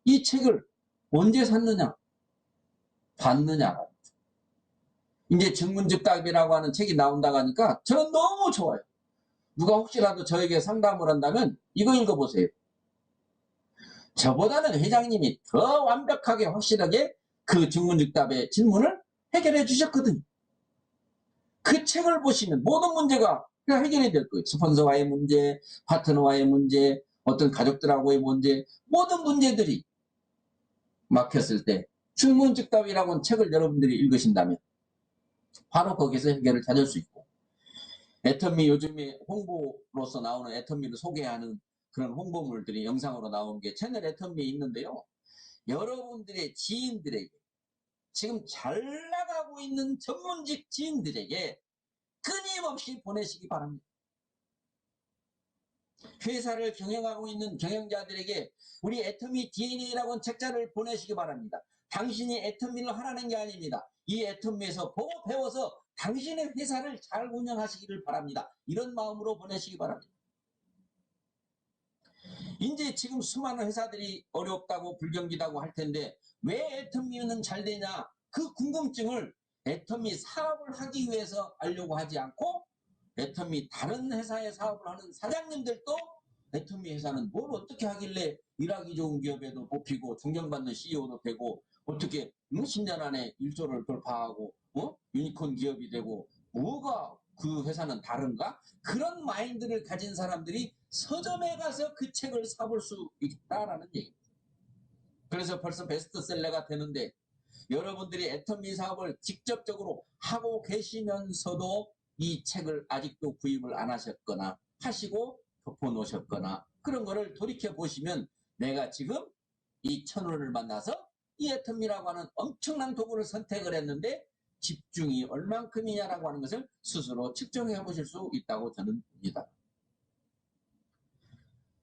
이 책을 언제 샀느냐? 봤느냐? 이제 증문즉답이라고 하는 책이 나온다고 하니까 저는 너무 좋아요. 누가 혹시라도 저에게 상담을 한다면 이거 읽어보세요. 저보다는 회장님이 더 완벽하게 확실하게 그 증문즉답의 질문을 해결해 주셨거든요. 그 책을 보시면 모든 문제가 해결이 될 거예요. 스폰서와의 문제, 파트너와의 문제, 어떤 가족들하고의 문제, 모든 문제들이 막혔을 때 증문즉답이라고 하는 책을 여러분들이 읽으신다면 바로 거기서 해결을 찾을 수 있고, 애터미 요즘에 홍보로서 나오는 애터미를 소개하는 그런 홍보물들이 영상으로 나온 게 채널 애터미에 있는데요. 여러분들의 지인들에게, 지금 잘 나가고 있는 전문직 지인들에게 끊임없이 보내시기 바랍니다. 회사를 경영하고 있는 경영자들에게 우리 애터미 DNA라고 하는 책자를 보내시기 바랍니다. 당신이 애터미를 하라는 게 아닙니다. 이 애터미에서 보고 배워서 당신의 회사를 잘 운영하시기를 바랍니다. 이런 마음으로 보내시기 바랍니다. 이제 지금 수많은 회사들이 어렵다고 불경기다고 할 텐데 왜 애터미는 잘 되냐? 그 궁금증을 애터미 사업을 하기 위해서 알려고 하지 않고 애터미 다른 회사의 사업을 하는 사장님들도 애터미 회사는 뭘 어떻게 하길래 일하기 좋은 기업에도 뽑히고 존경받는 CEO도 되고 어떻게 10년 안에 1조를 돌파하고 유니콘 기업이 되고 뭐가 그 회사는 다른가? 그런 마인드를 가진 사람들이 서점에 가서 그 책을 사볼 수 있다라는 얘기입니다. 그래서 벌써 베스트셀러가 되는데 여러분들이 애터미 사업을 직접적으로 하고 계시면서도 이 책을 아직도 구입을 안 하셨거나 하시고 덮어놓으셨거나 그런 거를 돌이켜 보시면 내가 지금 이 천원을 만나서 이 애터미라고 하는 엄청난 도구를 선택을 했는데 집중이 얼만큼이냐라고 하는 것을 스스로 측정해 보실 수 있다고 저는 봅니다.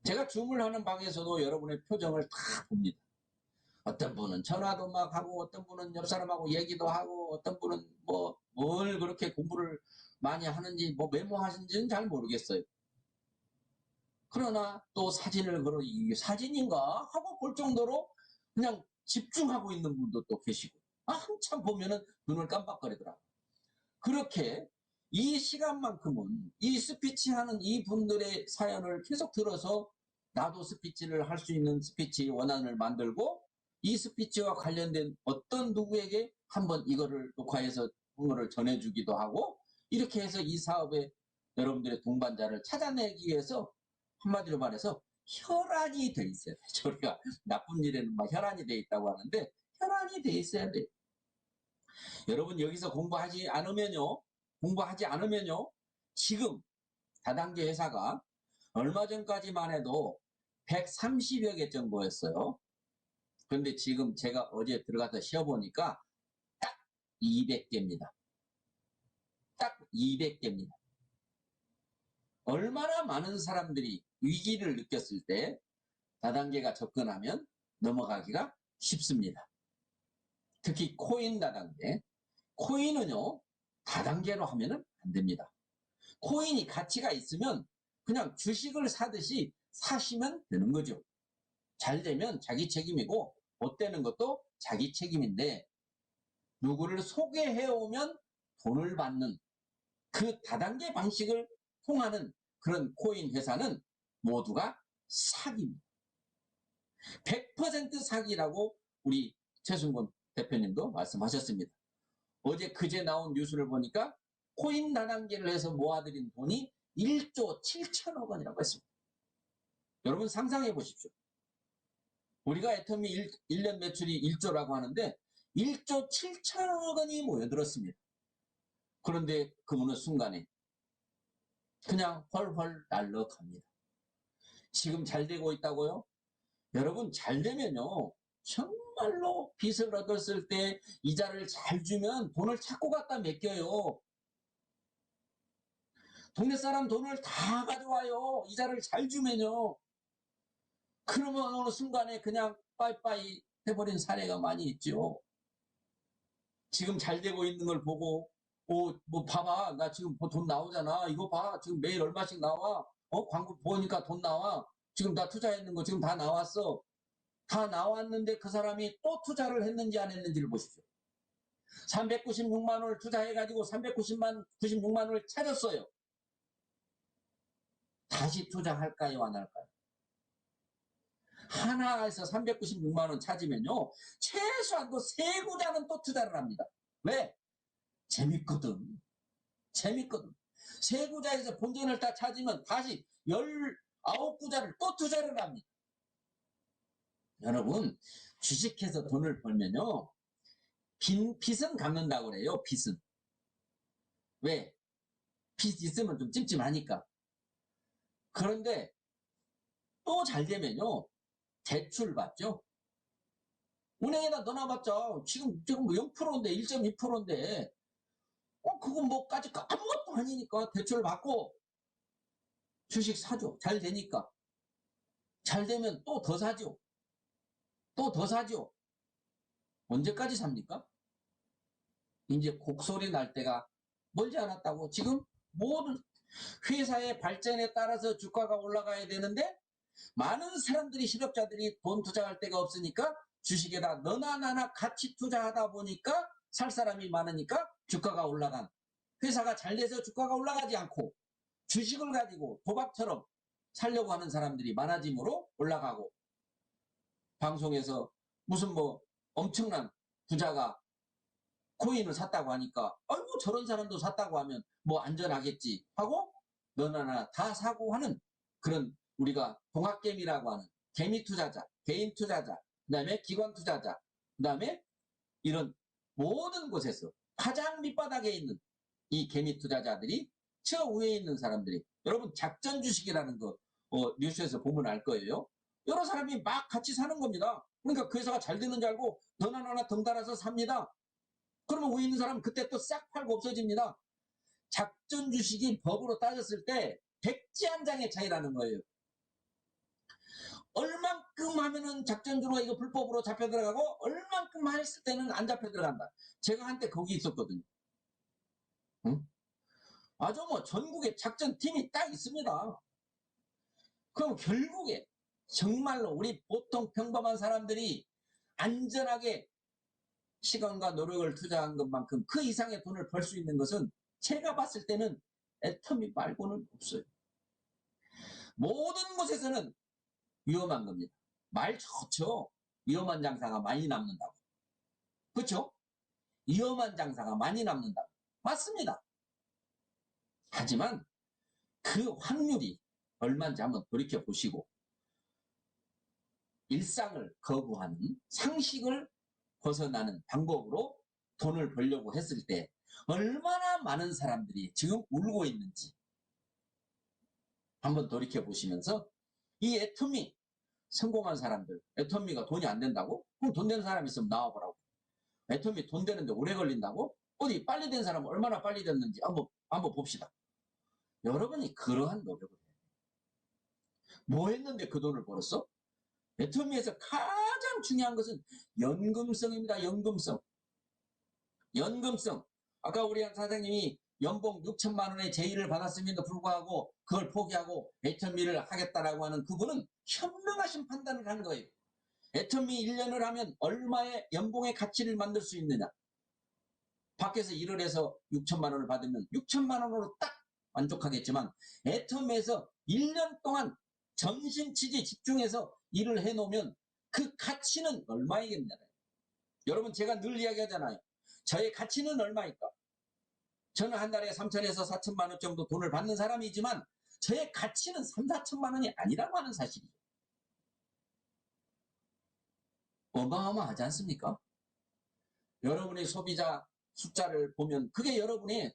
제가 주문하는 방에서도 여러분의 표정을 다 봅니다. 어떤 분은 전화도 막 하고 어떤 분은 옆 사람하고 얘기도 하고 어떤 분은 뭘 그렇게 공부를 많이 하는지 메모하시는지는 잘 모르겠어요. 그러나 또 사진을 이게 사진인가 하고 볼 정도로 그냥 집중하고 있는 분도 또 계시고 한참 보면은 눈을 깜빡거리더라. 그렇게 이 시간만큼은 이 스피치하는 이 분들의 사연을 계속 들어서 나도 스피치를 할 수 있는 스피치 원안을 만들고 이 스피치와 관련된 어떤 누구에게 한번 이거를 녹화해서 그거를 전해주기도 하고 이렇게 해서 이 사업에 여러분들의 동반자를 찾아내기 위해서 한마디로 말해서 혈안이 돼 있어야 돼. 저희가 나쁜 일에는 막 혈안이 돼 있다고 하는데 혈안이 돼 있어야 돼. 여러분 여기서 공부하지 않으면요 지금 다단계 회사가 얼마 전까지만 해도 130여 개 정도였어요. 그런데 지금 제가 어제 들어가서 쉬어보니까 딱 200개입니다. 딱 200개입니다. 얼마나 많은 사람들이 위기를 느꼈을 때 다단계가 접근하면 넘어가기가 쉽습니다. 특히 코인 다단계. 코인은요, 다단계로 하면은 안 됩니다. 코인이 가치가 있으면 그냥 주식을 사듯이 사시면 되는 거죠. 잘 되면 자기 책임이고 못 되는 것도 자기 책임인데 누구를 소개해오면 돈을 받는 그 다단계 방식을 통하는 그런 코인 회사는 모두가 사기입니다. 100% 사기라고 우리 최순곤 대표님도 말씀하셨습니다. 어제 그제 나온 뉴스를 보니까 코인 다단계를 해서 모아들인 돈이 1조 7천억 원이라고 했습니다. 여러분 상상해 보십시오. 우리가 애터미 1년 매출이 1조라고 하는데 1조 7천억 원이 모여들었습니다. 그런데 그 어느 순간에 그냥 헐헐 날아갑니다. 지금 잘 되고 있다고요? 여러분 잘 되면요. 정말로 빚을 얻었을 때 이자를 잘 주면 돈을 찾고 갖다 맡겨요. 동네 사람 돈을 다 가져와요. 이자를 잘 주면요. 그러면 어느 순간에 그냥 빠이빠이 해버린 사례가 많이 있죠. 지금 잘 되고 있는 걸 보고 뭐 봐봐 나 지금 돈 나오잖아. 이거 봐 지금 매일 얼마씩 나와. 광고 보니까 돈 나와. 지금 나 투자했는 거 지금 다 나왔어. 다 나왔는데 그 사람이 또 투자를 했는지 안 했는지를 보십시오. 396만 원을 투자해가지고 396만 원을 찾았어요. 다시 투자할까요 안 할까요? 하나에서 396만 원 찾으면요. 최소한도 3구자는 또 투자를 합니다. 왜? 재밌거든. 재밌거든. 3구자에서 본전을 다 찾으면 다시 19구자를 또 투자를 합니다. 여러분 주식해서 돈을 벌면요. 빚은 갚는다고 그래요. 빚은. 왜? 빚 있으면 좀 찜찜하니까. 그런데 또 잘 되면요. 대출 받죠. 은행에다 넣어놔봤자 지금 0%인데 1.2%인데 그거 뭐까지 아무것도 아니니까 대출 받고 주식 사죠. 잘 되니까. 잘 되면 또 더 사죠. 또 더 사죠. 언제까지 삽니까? 이제 곡소리 날 때가 멀지 않았다고. 지금 모든 회사의 발전에 따라서 주가가 올라가야 되는데 많은 사람들이 실업자들이 돈 투자할 데가 없으니까 주식에다 너나 나나 같이 투자하다 보니까 살 사람이 많으니까 주가가 올라간. 회사가 잘 돼서 주가가 올라가지 않고 주식을 가지고 도박처럼 살려고 하는 사람들이 많아짐으로 올라가고, 방송에서 무슨 뭐 엄청난 부자가 코인을 샀다고 하니까 아이고 저런 사람도 샀다고 하면 뭐 안전하겠지 하고 너나 나나 다 사고 하는 그런, 우리가 동학개미라고 하는 개미 투자자, 개인 투자자, 그 다음에 기관 투자자, 그 다음에 이런 모든 곳에서 가장 밑바닥에 있는 이 개미 투자자들이 저 위에 있는 사람들이, 여러분 작전 주식이라는 거 뉴스에서 보면 알 거예요. 여러 사람이 막 같이 사는 겁니다. 그러니까 그 회사가 잘 되는 줄 알고 너나 나나 덩달아서 삽니다. 그러면 위에 있는 사람은 그때 또 싹 팔고 없어집니다. 작전 주식이 법으로 따졌을 때 백지 한 장의 차이라는 거예요. 얼만큼 하면은 작전주로 이거 불법으로 잡혀 들어가고 얼만큼 했을 때는 안 잡혀 들어간다. 제가 한때 거기 있었거든요. 응? 아주 뭐 전국에 작전팀이 딱 있습니다. 그럼 결국에 정말로 우리 보통 평범한 사람들이 안전하게 시간과 노력을 투자한 것만큼 그 이상의 돈을 벌 수 있는 것은 제가 봤을 때는 애터미 말고는 없어요. 모든 곳에서는 위험한 겁니다. 말 좋죠. 위험한 장사가 많이 남는다고. 그렇죠? 위험한 장사가 많이 남는다고. 맞습니다. 하지만 그 확률이 얼마인지 한번 돌이켜보시고 일상을 거부하는, 상식을 벗어나는 방법으로 돈을 벌려고 했을 때 얼마나 많은 사람들이 지금 울고 있는지 한번 돌이켜보시면서 이 애터미 성공한 사람들, 애터미가 돈이 안 된다고? 그럼 돈 되는 사람 있으면 나와보라고. 애터미 돈 되는데 오래 걸린다고? 어디 빨리 된 사람은 얼마나 빨리 됐는지 한번 봅시다. 여러분이 그러한 노력을 해요. 뭐 했는데 그 돈을 벌었어? 애터미에서 가장 중요한 것은 연금성입니다. 연금성. 연금성. 아까 우리 한 사장님이 연봉 6천만 원의 제의를 받았음에도 불구하고 그걸 포기하고 애터미를 하겠다라고 하는 그분은 현명하신 판단을 한 거예요. 애터미 1년을 하면 얼마의 연봉의 가치를 만들 수 있느냐. 밖에서 일을 해서 6천만 원을 받으면 6천만 원으로 딱 만족하겠지만 애터미에서 1년 동안 전신치지 집중해서 일을 해놓으면 그 가치는 얼마이겠냐. 여러분 제가 늘 이야기하잖아요. 저의 가치는 얼마일까? 저는 한 달에 3천에서 4천만 원 정도 돈을 받는 사람이지만 저의 가치는 3, 4천만 원이 아니라고 하는 사실이죠. 어마어마하지 않습니까? 여러분의 소비자 숫자를 보면 그게 여러분의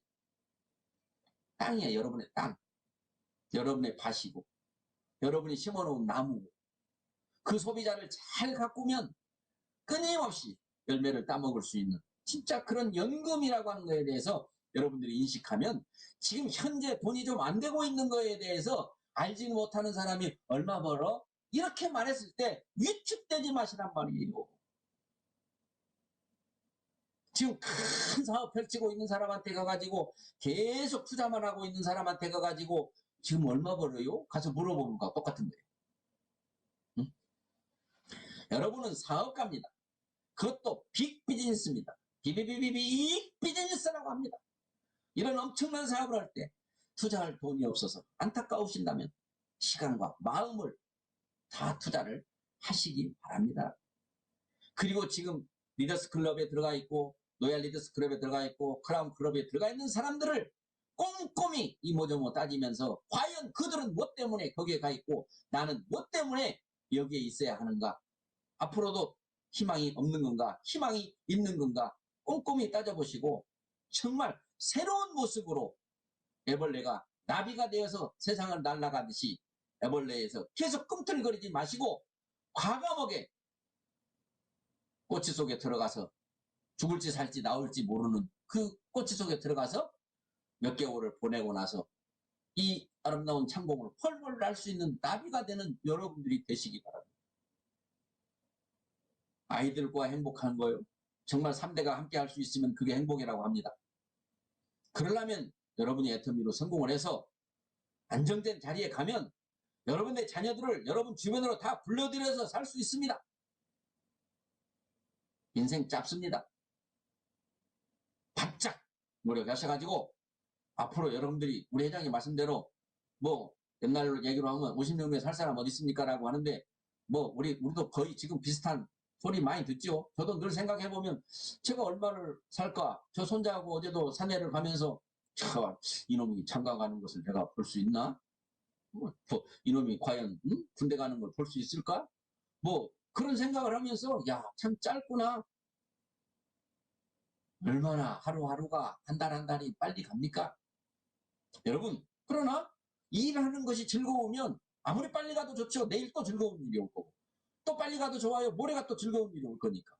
땅이에요. 여러분의 땅. 여러분의 밭이고 여러분이 심어놓은 나무, 그 소비자를 잘 가꾸면 끊임없이 열매를 따먹을 수 있는 진짜 그런 연금이라고 하는 거에 대해서 여러분들이 인식하면 지금 현재 돈이 좀 안 되고 있는 거에 대해서 알지 못하는 사람이 얼마 벌어? 이렇게 말했을 때 위축되지 마시란 말이에요. 지금 큰 사업 펼치고 있는 사람한테 가가지고 계속 투자만 하고 있는 사람한테 가가지고 지금 얼마 벌어요? 가서 물어보는 거와 똑같은 거예요. 응? 여러분은 사업가입니다. 그것도 빅 비즈니스입니다. 빅 비즈니스라고 합니다. 이런 엄청난 사업을 할 때 투자할 돈이 없어서 안타까우신다면 시간과 마음을 다 투자를 하시기 바랍니다. 그리고 지금 리더스 클럽에 들어가 있고 로얄 리더스 클럽에 들어가 있고 크라운 클럽에 들어가 있는 사람들을 꼼꼼히 이모저모 따지면서 과연 그들은 뭐 때문에 거기에 가 있고 나는 뭐 때문에 여기에 있어야 하는가, 앞으로도 희망이 없는 건가, 희망이 있는 건가 꼼꼼히 따져보시고 정말 새로운 모습으로 애벌레가 나비가 되어서 세상을 날아가듯이 애벌레에서 계속 꿈틀거리지 마시고 과감하게 꼬치 속에 들어가서 죽을지 살지 나올지 모르는 그 꼬치 속에 들어가서 몇 개월을 보내고 나서 이 아름다운 창공을 펄펄 날 수 있는 나비가 되는 여러분들이 되시기 바랍니다. 아이들과 행복한 거요. 정말 3대가 함께 할 수 있으면 그게 행복이라고 합니다. 그러려면 여러분이 애터미로 성공을 해서 안정된 자리에 가면 여러분의 자녀들을 여러분 주변으로 다 불러들여서 살 수 있습니다. 인생 짧습니다. 바짝 노력하셔가지고 앞으로 여러분들이 우리 회장님 말씀대로 뭐 옛날로 얘기로 하면 50년 후에 살 사람 어디 있습니까? 라고 하는데 뭐 우리도 거의 지금 비슷한 소리 많이 듣죠. 저도 늘 생각해보면 제가 얼마를 살까? 저 손자하고 어제도 산에를 가면서 이놈이 장가 가는 것을 내가 볼 수 있나? 뭐, 이놈이 과연 군대 가는 걸 볼 수 있을까? 뭐 그런 생각을 하면서 야, 참 짧구나. 얼마나 하루하루가 한 달 한 달이 빨리 갑니까? 여러분, 그러나 일하는 것이 즐거우면 아무리 빨리 가도 좋죠. 내일 또 즐거운 일이 올 거고 또 빨리 가도 좋아요. 모레가 또 즐거운 일이 올 거니까.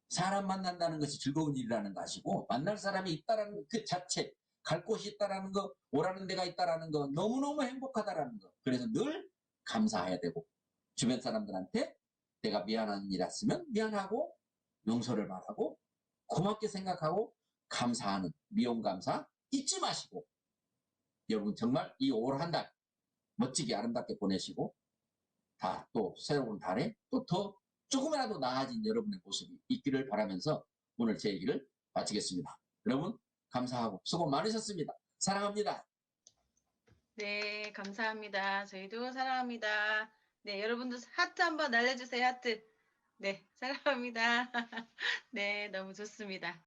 사람 만난다는 것이 즐거운 일이라는 거 아시고 만날 사람이 있다라는 그 자체, 갈 곳이 있다라는 거, 오라는 데가 있다라는 거 너무너무 행복하다라는 거. 그래서 늘 감사해야 되고 주변 사람들한테 내가 미안한 일 했으면 미안하고 용서를 바라고 고맙게 생각하고 감사하는 미움감사 잊지 마시고 여러분 정말 이 올 한 달 멋지게 아름답게 보내시고 다 또 새로운 달에 또 더 조금이라도 나아진 여러분의 모습이 있기를 바라면서 오늘 제 얘기를 마치겠습니다. 여러분 감사하고 수고 많으셨습니다. 사랑합니다. 네, 감사합니다. 저희도 사랑합니다. 네, 여러분도 하트 한번 날려주세요. 하트. 네, 사랑합니다. 네, 너무 좋습니다.